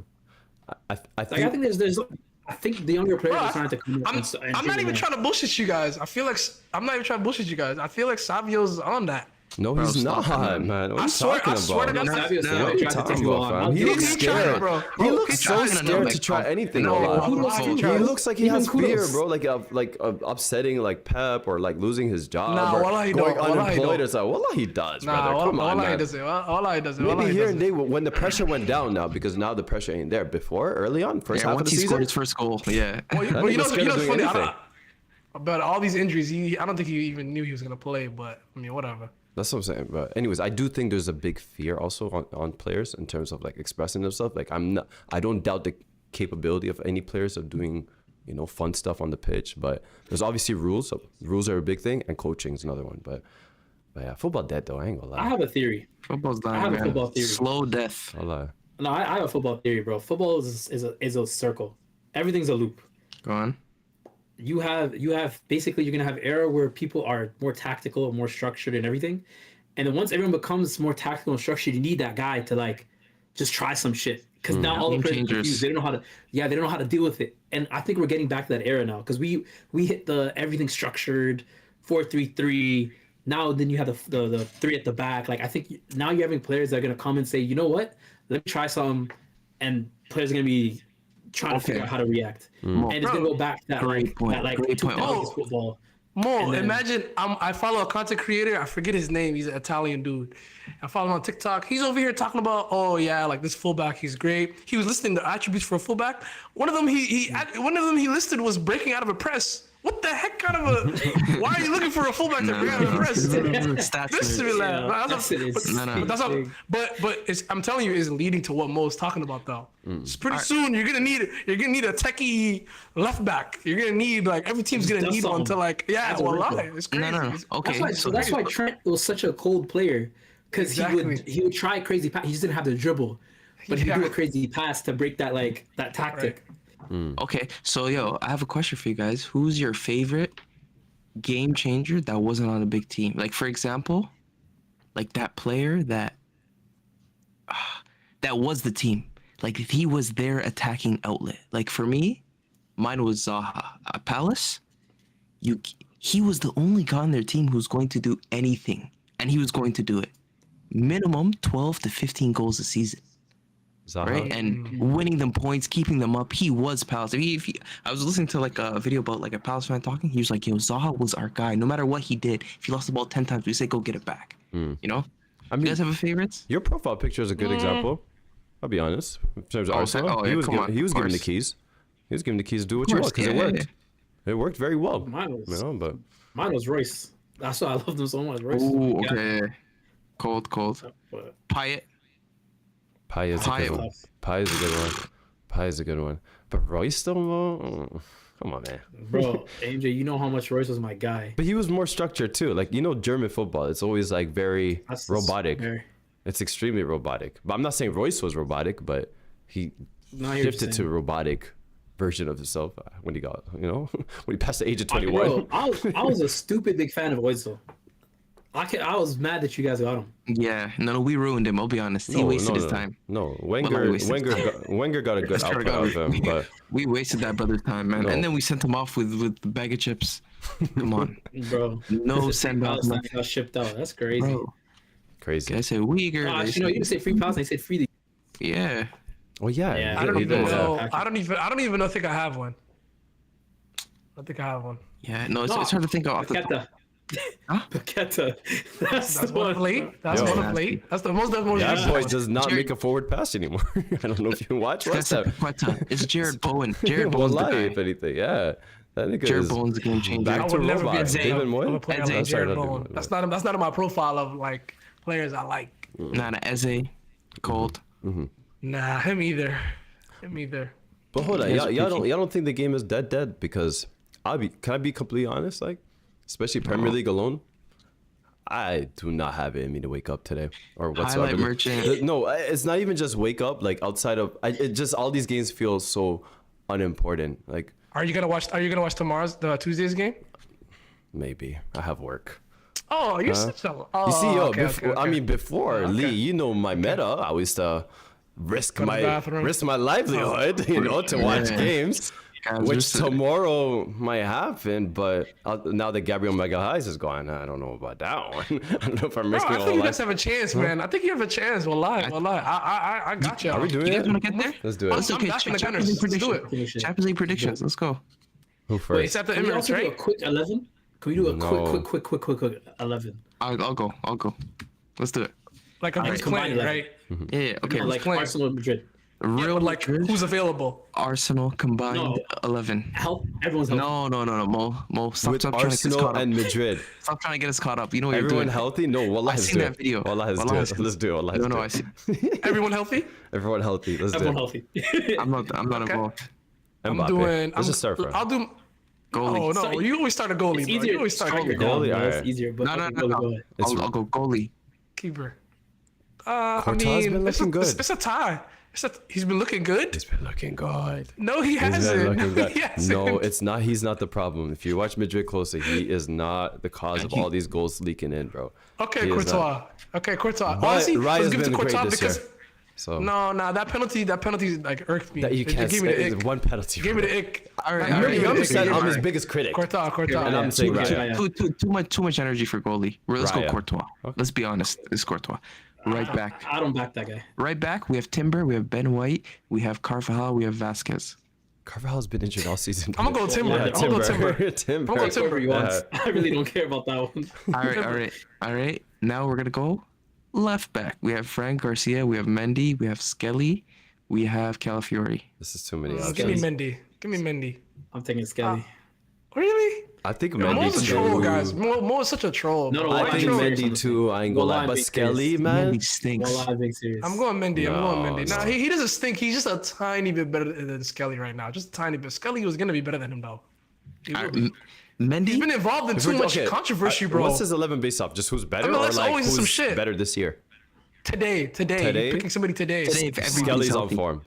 I Like I think there's I think the younger players Bro, are starting to come up. I'm not even trying to bullshit you guys. I feel like I'm not even trying to bullshit you guys. I feel like Savio's on that. No, he's stop not, it, man. What are I you swear- talking I swear to about? God, Savio No, said, What are "I you tried to talking take you about, on." fam? He He looks keep trying, scared. bro. He Bro, looks keep so trying. scared No, to try anything. No, Like, who looks He he scared? looks like he Even has fear, Kudos. bro. Like upsetting like Pep or like losing his job Nah, or wallah he going don't. Wallah he unemployed don't. or something. Wallah, he does, Nah, brother. Come on, Wallah he man. doesn't. Wallah he doesn't. Maybe Wallah he here and doesn't. there when the pressure went down now because now the pressure ain't there. Before, early on, first Yeah, half of once the he scored season. his first goal. Yeah. Well, you That know, nigga's scared of what's doing funny? anything. About all these injuries, I don't think he even knew he was gonna play. But I mean, whatever. That's what I'm saying. But anyways, I do think there's a big fear also on players in terms of like expressing themselves. Like I don't doubt the capability of any players of doing, fun stuff on the pitch. But there's obviously rules. Rules are a big thing, and coaching is another one. But yeah, football dead though. I ain't gonna lie. I have a theory. Football's dying, I have a man. football theory. Slow death. I'll lie. No, I have a football theory, bro. Football is a circle. Everything's a loop. Go on. You have basically you're gonna have era where people are more tactical and more structured and everything, and then once everyone becomes more tactical and structured, you need that guy to like just try some shit because now all the Game players are changers. confused. They don't know how to they don't know how to deal with it, and I think we're getting back to that era now because we hit the everything structured 4-3-3. Now then you have the three at the back. Like I think now you're having players that are gonna come and say, you know what, let me try some, and players are gonna be trying to figure out how to react, and it's gonna go back to that Great point. that like Great point. 2000s football. Mo, And then- imagine I follow a content creator. I forget his name. He's an Italian dude. I follow him on TikTok. He's over here talking about, oh yeah, like this fullback, he's great. He was listing the attributes for a fullback. One of them he listed was breaking out of a press. What the heck kind of a? Why are you looking for a fullback to break out of a press? Stats This is nerds. like, That's it. It's- No. but it's, I'm telling you, it's leading to what Mo's talking about though. It's pretty soon you're gonna need a techie left back. You're gonna need like every team's gonna That's need one to something. like That's a well, ripple. it's crazy. No. It's- Okay. That's why Trent was such a cold player because Exactly. he would try crazy pass. He just didn't have the dribble, but he would do Yeah. a crazy pass to break that that tactic. Okay, so I have a question for you guys. Who's your favorite game changer that wasn't on a big team? Like for example, like that player that was the team. Like he was their attacking outlet. Like for me, mine was Zaha at Palace. He was the only guy on their team who's going to do anything, and he was going to do it. Minimum 12 to 15 goals a season. Zaha. Right, and winning them points, keeping them up. He was Palace. I was listening to like a video about like a Palace fan talking. He was like, "Yo, Zaha was our guy. No matter what he did, if he lost the ball 10 times, we say go get it back." You know. I You mean, guys have a favorites? your profile picture is a good example. I'll be honest. In terms of Arsenal, yeah, he was come on, he was of given the course. keys. He was given the keys to do what you want because it yeah, worked. It worked very well. Mine was But mine was Royce. That's why I loved him so much. Royce. Ooh, Yeah. okay. Cold. But Payet. Pie is a Pie good one. Pie is a good one. Pie is a good one. But Royce though, come on, man. bro, AMJ, you know how much Royce was my guy. But he was more structured too. Like German football, it's always like very That's robotic. very- It's extremely robotic. But I'm not saying Royce was robotic, but he No, I hear what shifted you're to saying. a robotic version of himself when he got, when he passed the age of Bro, 21. I was a stupid big fan of Oizel. I was mad that you guys got him. Yeah, no, we ruined him. I'll be honest. He wasted his time. No, Well, I wasted his time. Wenger got a good Swear to output God, of him, but we wasted that brother's time, man. No. And then we sent him off with a bag of chips. Come on, Bro. no This send off. Palestine got shipped out. That's crazy. Bro, crazy. I said Uyghur. No, they actually, no, you didn't say free Palestine. You said free the. yeah. Oh yeah, Yeah, I don't he even did, know. yeah. I don't even think I have one. I think I have one. Yeah, no, it's hard to think of. Paqueta. Huh? Paqueta. That's That's the one one. plate. That's Yo. one of plate. That's the most. That recent boy one. does not Jared- make a forward pass anymore. I don't know if you watch That's that. It's Jared Bowen. Jared Bowen's the Wallahi, guy. if anything, yeah. That nigga Jared is Bowen's the game changer. back I to would never be a robot. fan David of a Moyes? player Eze. like Jared Sorry, Bowen. not That's not in my profile of like players I like. Nah, Eze, cold. Nah, him either. Him either. But hold on, He has a y'all peaky. don't think the game is dead because can I be completely honest, like especially Premier League alone, I do not have it in me to wake up today or whatsoever. Highlight merchant. No, it's not even just wake up. Like outside of, it just all these games feel so unimportant. Like Are you gonna watch the Tuesday's game? maybe I have work. Oh, you're such a. Oh, You see, yo, okay, before, okay, I okay. mean, before Okay. Lee, you know my meta. I used to risk Go to the my bathroom. livelihood, to watch Yeah. games, Guys, which we're so- tomorrow might happen. But now that Gabriel Magalhaes is gone, I don't know about that one. I don't know if I'm Bro, risking I all think you life. guys have a chance, man. I think you have a chance. Wallahi. I got you. Are we doing You guys it? want to get there? Let's do it. Let's I'm okay. back in the Champions gunners. League Let's do predictions. it. Champions League predictions. Let's go. Who Wait, first? it's at the Can we Emirates, also do a right? quick 11? Can we do a No. quick 11? I'll go. Let's do it. Like a who's combined playing, 11. right? Yeah. Okay. No, like playing? Arsenal and Madrid. Real But like, Madrid, who's available? Arsenal combined No. 11. Help. Everyone's healthy. No, Mo. Stop With trying to get us Arsenal caught up. and Madrid. Stop trying to get us caught up. You know what Everyone you're doing. healthy? No, Wallah, I let's seen do that it. video. Wallah, let's do Wallah, it. Let's do it. Wallah, No, I let's do see. it. Everyone healthy? Everyone healthy. Let's do Everyone it. healthy. I'm not Okay. involved. Mbappe. Let's just start from. I'll do. Goalie. Oh no, Sorry. you always start a goalie. It's Bro. easier. You always start a Stronger goalie. Goalie, down, bro. alright. It's easier. But No. go ahead. I'll go goalie. Keeper. I Courtois mean, been looking good. It's a tie. He's been looking good. He's been looking good. No, he He's been hasn't. looking good. He hasn't. No, it's not. He's not the problem. If you watch Madrid closely, he is not the cause of all these goals leaking in, bro. Okay, He is Courtois. not. Okay, Courtois. But Honestly, Rai let's has give it to been great Courtois this year. because So no, that penalty like irked me. that you It can't gave me the say ick. one penalty. Gave me the ick. All right, Like, all right, gave me I'm the ick. saying I'm Alright. his biggest critic. Courtois. And I'm saying Raya. Raya. Yeah. Too much energy for goalie. Let's go Raya. Courtois. Let's be honest. It's Courtois. Right back. I don't back that guy. Right back. We have Timber. We have Ben White. We have Carvajal. We have Vasquez. Carvajal's been injured all season. I'm gonna go Timber. Yeah, I'm gonna go Timber. Timber. I'm gonna go Whoever he Timber. wants. I really don't care about that one. All right. Now we're gonna go left back. We have Frank Garcia. We have Mendy. We have Skelly. We have Calafiori. This is too many Give me options. Mendy. Give me Mendy. I'm thinking Skelly. Really? I think Mo's a Mendy troll, too. guys. Mo is such a troll. No, bro. no, I Why think troll? Mendy too. I ain't gonna lie, Well, but I'm Skelly, being man. Mendy stinks. Well, I'm being serious. I'm going Mendy. I'm going No, Mendy. Nah, no. he doesn't stink. He's just a tiny bit better than Skelly right now. Just a tiny bit. Skelly was gonna be better than him though. He will be. Mendy. He's been involved in too much controversy, bro. What's his 11 based off? Just who's better, I mean, or that's like always who's some shit. better this year? Today. Today? You're picking somebody today. Today, if everybody's Skelly's on healthy. form.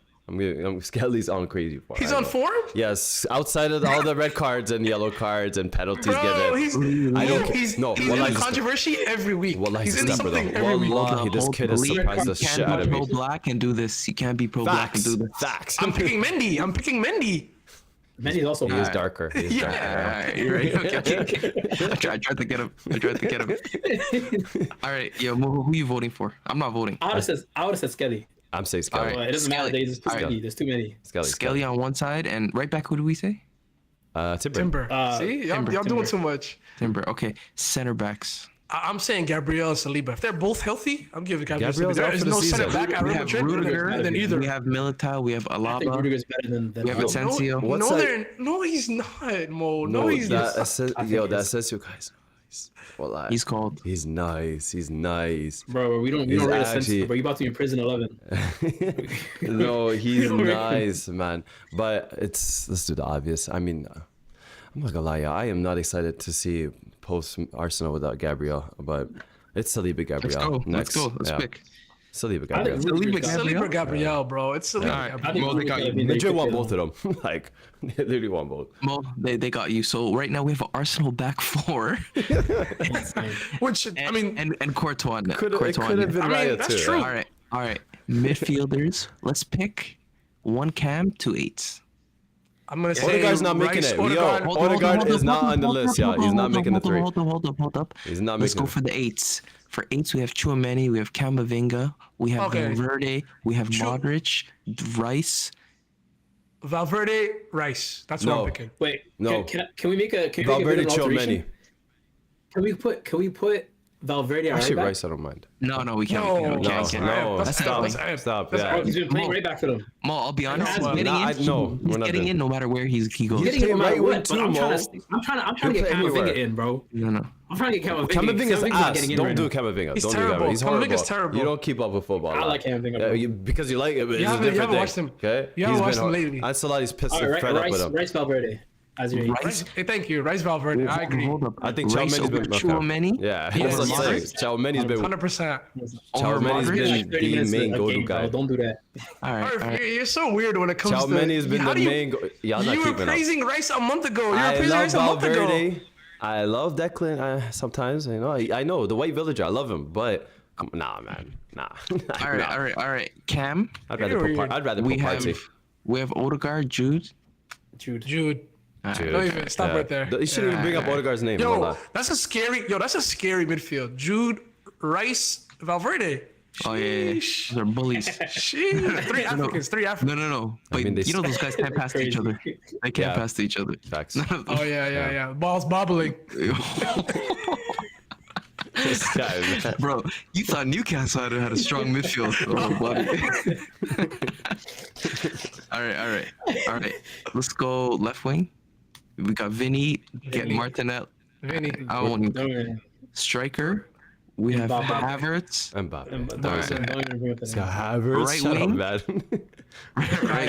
Skelly's on crazy form. He's I on know. form? Yes, outside of all the red cards and yellow cards and penalties Bro, given. I don't. he's No, in Wallahi, he's a- controversy every week. Wallahi, He's he's in a stepper something though. every week. Wallahi, this kid has Believe surprised the you shit can't out of be me. pro black and do this. You can't be pro black and Facts. do this. Facts. I'm picking Mendy. Mendy's also He is good. darker. He is darker. Alright, you're right. Okay. I tried to get him. All right, yo, Mo, who you voting for? I'm not voting. I would have said Skelly. I'm saying Skelly. Alright. But it doesn't matter. Skelly. There's too Alright. many. There's too many. Skelly. Skelly on one side and right back. Who do we say? Timber. See, y'all Timber. doing too much. Timber. Okay, center backs. I'm saying Gabriel and Saliba. If they're both healthy, I'm giving Gabriel. Gabriel's There out is for the no center season. back at We Real have Madrid Rudiger. better than either. We have Militao. We have I think Alaba. Rudiger's better than We have Alaba. Asensio. What's that? No, he's not, Mo. No, he's that not. that Asensio guy's nice. Wallahi. He's called. He's nice. He's nice. Bro, we don't He's rate actually- Asensio, bro. You about to be in prison 11. No, he's don't rate him. nice, man. But let's do the obvious. I mean, I'm not gonna lie, I am not excited to see post Arsenal without Gabriel, but it's Saliba Gabriel. Let's go. Next. Let's Yeah. pick. Saliba I think Gabriel. Rudiger's got- Saliba Gabriel, bro. It's Saliba All right. I Gabriel. think Well, they got Rudiger's you. gotta be Madrid the want kid. both of them. Like, they literally want both. Mo, they got you. So right now we have an Arsenal back four. Which I mean, and Courtois. It could Courtois. have been I mean, Raya that's too. true. All right. Midfielders. Let's pick one Cam, two eights. I'm gonna say Odegaard's not making Rice, it. Yo, Odegaard. Odegaard is not on the list. Yeah, he's not making the three. Hold up. He's not Let's making go for the eights. For eights, we have Tchouaméni, we have Camavinga, we have Okay. Valverde, we have Modric, Rice. Valverde, Rice. That's what No. I'm picking. Wait, No. can we make a can we Valverde, make a bit of an alteration? Tchouaméni. Can we put Valverde on Actually, right back? Rice, I don't mind. No, we can't. No, we No, can't. no, That's stop, F. stop. That's Yeah. Oh, he's been playing Mo. right back for them. Mo, I'll be honest. Nah, He's getting I- in. no, we're He's not getting doing in no matter where he goes. Getting playing him right right wing wing too, too, I'm Mo. trying to get play anywhere. Camavinga in, bro. No. I'm trying to get Camavinga. Camavinga's Camavinga's not ass. getting in Don't right do now. Camavinga. He's Don't do terrible. that. He's Camavinga's horrible. terrible. You don't keep up with football. I like Camavinga, bro. Because you like it, but You it's a haven't- you different haven't thing. watched him. Okay? You haven't He's watched been him hard. lately. Ancelotti's pissed All the right, fed up with him. Rice Valverde. As your Rice, hey, thank you. Rice Valverde. I agree. Hold up. I think Rice Tchouaméni's over been Tchouaméni. Yeah, Over that's what I'm saying. Modric. Tchouaméni's been 100%. Over Tchouaméni's Modric. been the main go-to guy. Don't do that. All right. Arif, you're so weird when it comes to. Tchouaméni's been How the do you- main. Y'all not You were keeping up. praising Rice a month ago. You were I praising love Rice a month ago. Valverde. I love Declan. Sometimes I know the White Villager. I love him, but nah, man, nah. All right. Cam. I'd rather You're put weird. I'd rather We put have Partey. Odegaard, Jude. Jude. Dude, Don't even stop right there. You shouldn't even bring up Odegaard's name. Hold Yo, on. that's a scary midfield. Jude, Rice, Valverde. Oh yeah. Sheesh. Those are bullies. Sheesh. Three Africans. No. But mean, they you know those guys can't pass to each other. They can't Yeah. pass to each other. Facts. Oh yeah. Balls bobbling. This guy, man. Bro, you thought Newcastle had a strong midfield. Oh, buddy. All right. Let's go left wing. We got Vinny, get Vinny. Martinelli. Vinny. I won't Don't even striker. We have Mbappe. Havertz. Mbappe. don't even bring up the name. Havertz. Right Shut up, wing. man. Right,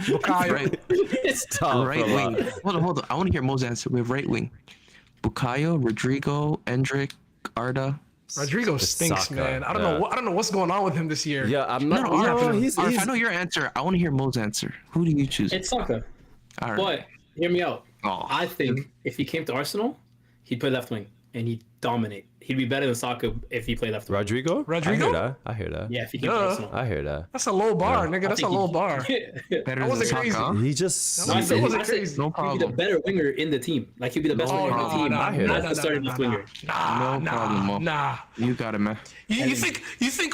Bukayo. right, It's tough. right wing. Hold on. I want to hear Mo's answer. We have right wing. Bukayo, Rodrigo, Endrick, Arda. Rodrigo stinks, Saka, man. I don't yeah. know. I don't know what's going on with him this year. Yeah, I'm No, not. Arif, he's I know your answer. I want to hear Mo's answer. Who do you choose? It's Saka. All right. But hear me out. Oh. I think if he came to Arsenal, he'd play left wing and he'd dominate. He'd be better than Saka if he played left wing. Rodrigo. Rodrigo? I hear that. Yeah, if he came Duh. to Arsenal. I hear that. That's a low bar, nigga. That's a low bar. Better That than wasn't Saka, crazy. huh? He just. No, I That said, wasn't I said crazy. No he'd be problem. the better winger in the team. Like he'd be the best No winger in the problem. team, Nah, I hear not that. the starting left winger. No problem, Mo. Nah. You got it, man. You think?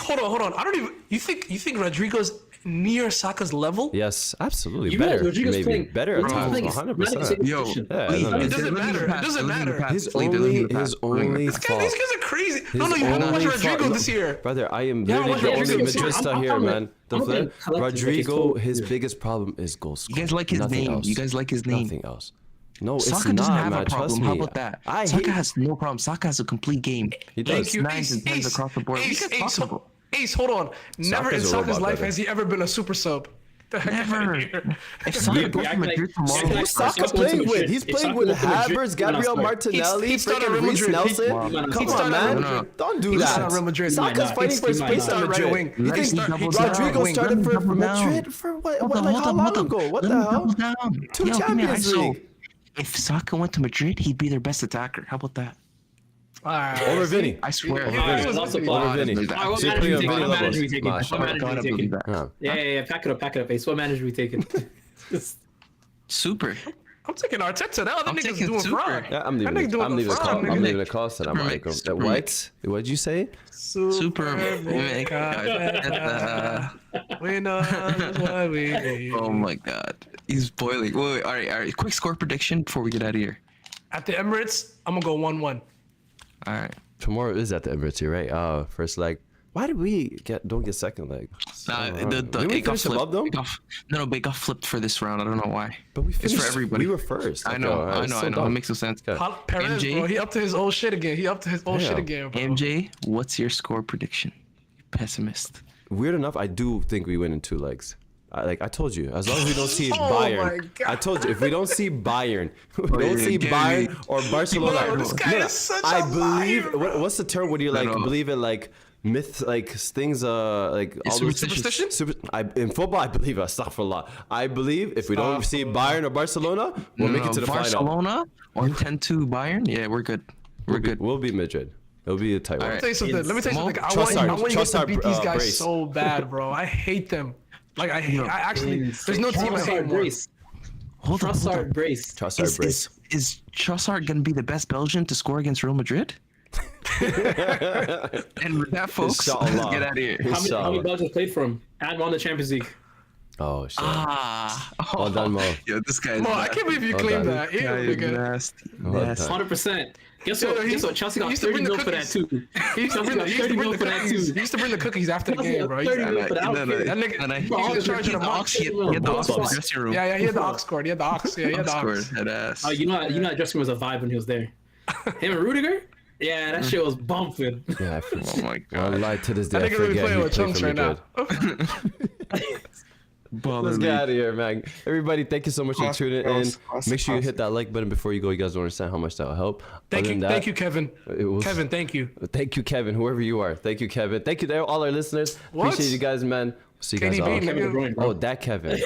Hold on. I don't even. You think Rodrigo's near Saka's level? Yes, absolutely. You better. realize Rodrigo's Maybe playing better at Rodrigo's times. playing 100. not in the same percent Yo, position. Yeah, please, no, no. It doesn't matter. It doesn't matter. His only These fault. guys are crazy. No, you haven't watched only Rodrigo fault- this year. Brother, I am Yeah, literally watch the Rodrigo only this year. Madrista I'm here, talking man. about- I'm talking collective, like his Rodrigo, total his year. biggest problem is goal scoring. You guys like his Nothing name. else. You guys like his name. Nothing else. No, it's Saka not, doesn't have man. a problem. Trust How me. about that? I Saka hate. has no problem. Saka has a complete game. He Thank does. you, Nines and tens Ace. across the board. What are you guys talking about? Ace, hold on. Never in Saka's a Saka's robot, life brother. has he ever been a super sub. The heck outta Never. here. If Saka You goes to act like- Madrid you tomorrow, act like he's Saka Saka's went to playing with. Madrid. He's If playing Saka with went to Madrid, Havertz, he's Gabriel not starting. Martinelli, He started freaking Real Reece Madrid. Nelson. He might not Come start. on, started man. Real Madrid. Don't do He that. started Real Madrid. Saka's He might fighting for his not. place He at might not. Madrid. Wing. You Let think him double down. Rodrigo Wait, started let for him double down. Madrid for what? Hold on, Like hold how on, long hold on. ago? What Let the him hell? double down. Two Yo, give me Champions ISO. League. If Saka went to Madrid, he'd be their best attacker. How about that? Alright. Over Vinny. I swear. Yeah, Alright, Vinny. also Over plot. Over Vinny. Alright, What So you're manager putting we on taking? Vinny What manager we levels. taking? What Mashallah. manager we God, I taking? believe that. Yeah. Pack it up, Ace. What manager we taking? Super. I'm taking Arteta. That other I'm nigga's taking doing Super. fraud. Yeah, I'm That leaving. nigga doing I'm the leaving. fraud, I'm nigga. leaving a call. Said I'm like, Super what? What'd you say? Super. We know what we need. Oh my god. He's boiling. Wait. All right. Quick score prediction before we get out of here. At the Emirates, I'm gonna go 1-1. All right. Tomorrow is at the Emirates, you're right? First leg. Why did we don't get second leg? Did we it got finish above them? flipped. No, but it got flipped for this round. I don't know why. But we It's finished. for everybody. We were first. I know. It makes no sense. Okay. Perez, MJ? bro, he up to his old shit again. Damn. Bro. MJ, what's your score prediction? You pessimist. Weird enough, I do think we win in 2 legs. I told you, as long as we don't see Oh Bayern. my God. I told you, if we don't see Bayern, we don't yeah, see Gary. Bayern or Barcelona. Bro, this guy is such I a believe. liar, bro. What's the term? What do you like? know. Believe it like myths, like things, like all those superstition? In football, I believe astaghfirullah. I believe if we don't see Bayern or Barcelona, we'll make it to the Barcelona final. or 10-2 Bayern. Yeah, we're good. We're good. We'll beat Madrid. It'll be a tight one. Let me tell you something. I want you guys to beat these guys so bad, bro. I hate them. Like I actually. There's no team I hate more. Hold on. Brace. Trossard brace. Is Trossard gonna be the best Belgian to score against Real Madrid? And with that, folks, let's get out of here. How many Belgians played for him? And won the Champions League. Oh shit. Well done, Mo. Yo, this guy's. Mo, I can't believe you claimed that. Yeah, nasty. 100%. Guess what? Chelsea got 30 mil for that too. He used to bring the cookies after the game, bro. 30 mil for that nigga, he was charging a box. He had the Ox in the dressing room. Yeah, he had the Ox cord. He had the Ox. Yeah, he had the Ox. Head ass. Oh, you know that dressing room was a vibe when he was there. Him and Rudiger? Yeah, that shit was bumping. Yeah, Oh my god. I lied to this day. I think we're playing with chunks right now. Let's get out of here, man. Everybody, thank you so much for tuning in. Make sure you hit that like button before you go. You guys don't understand how much that'll help. Thank you, Kevin. Kevin, thank you. Thank you, Kevin, whoever you are. Thank you, Kevin. Thank you to all our listeners. What? Appreciate you guys, man. See you guys all. KDB, Oh, that Kevin.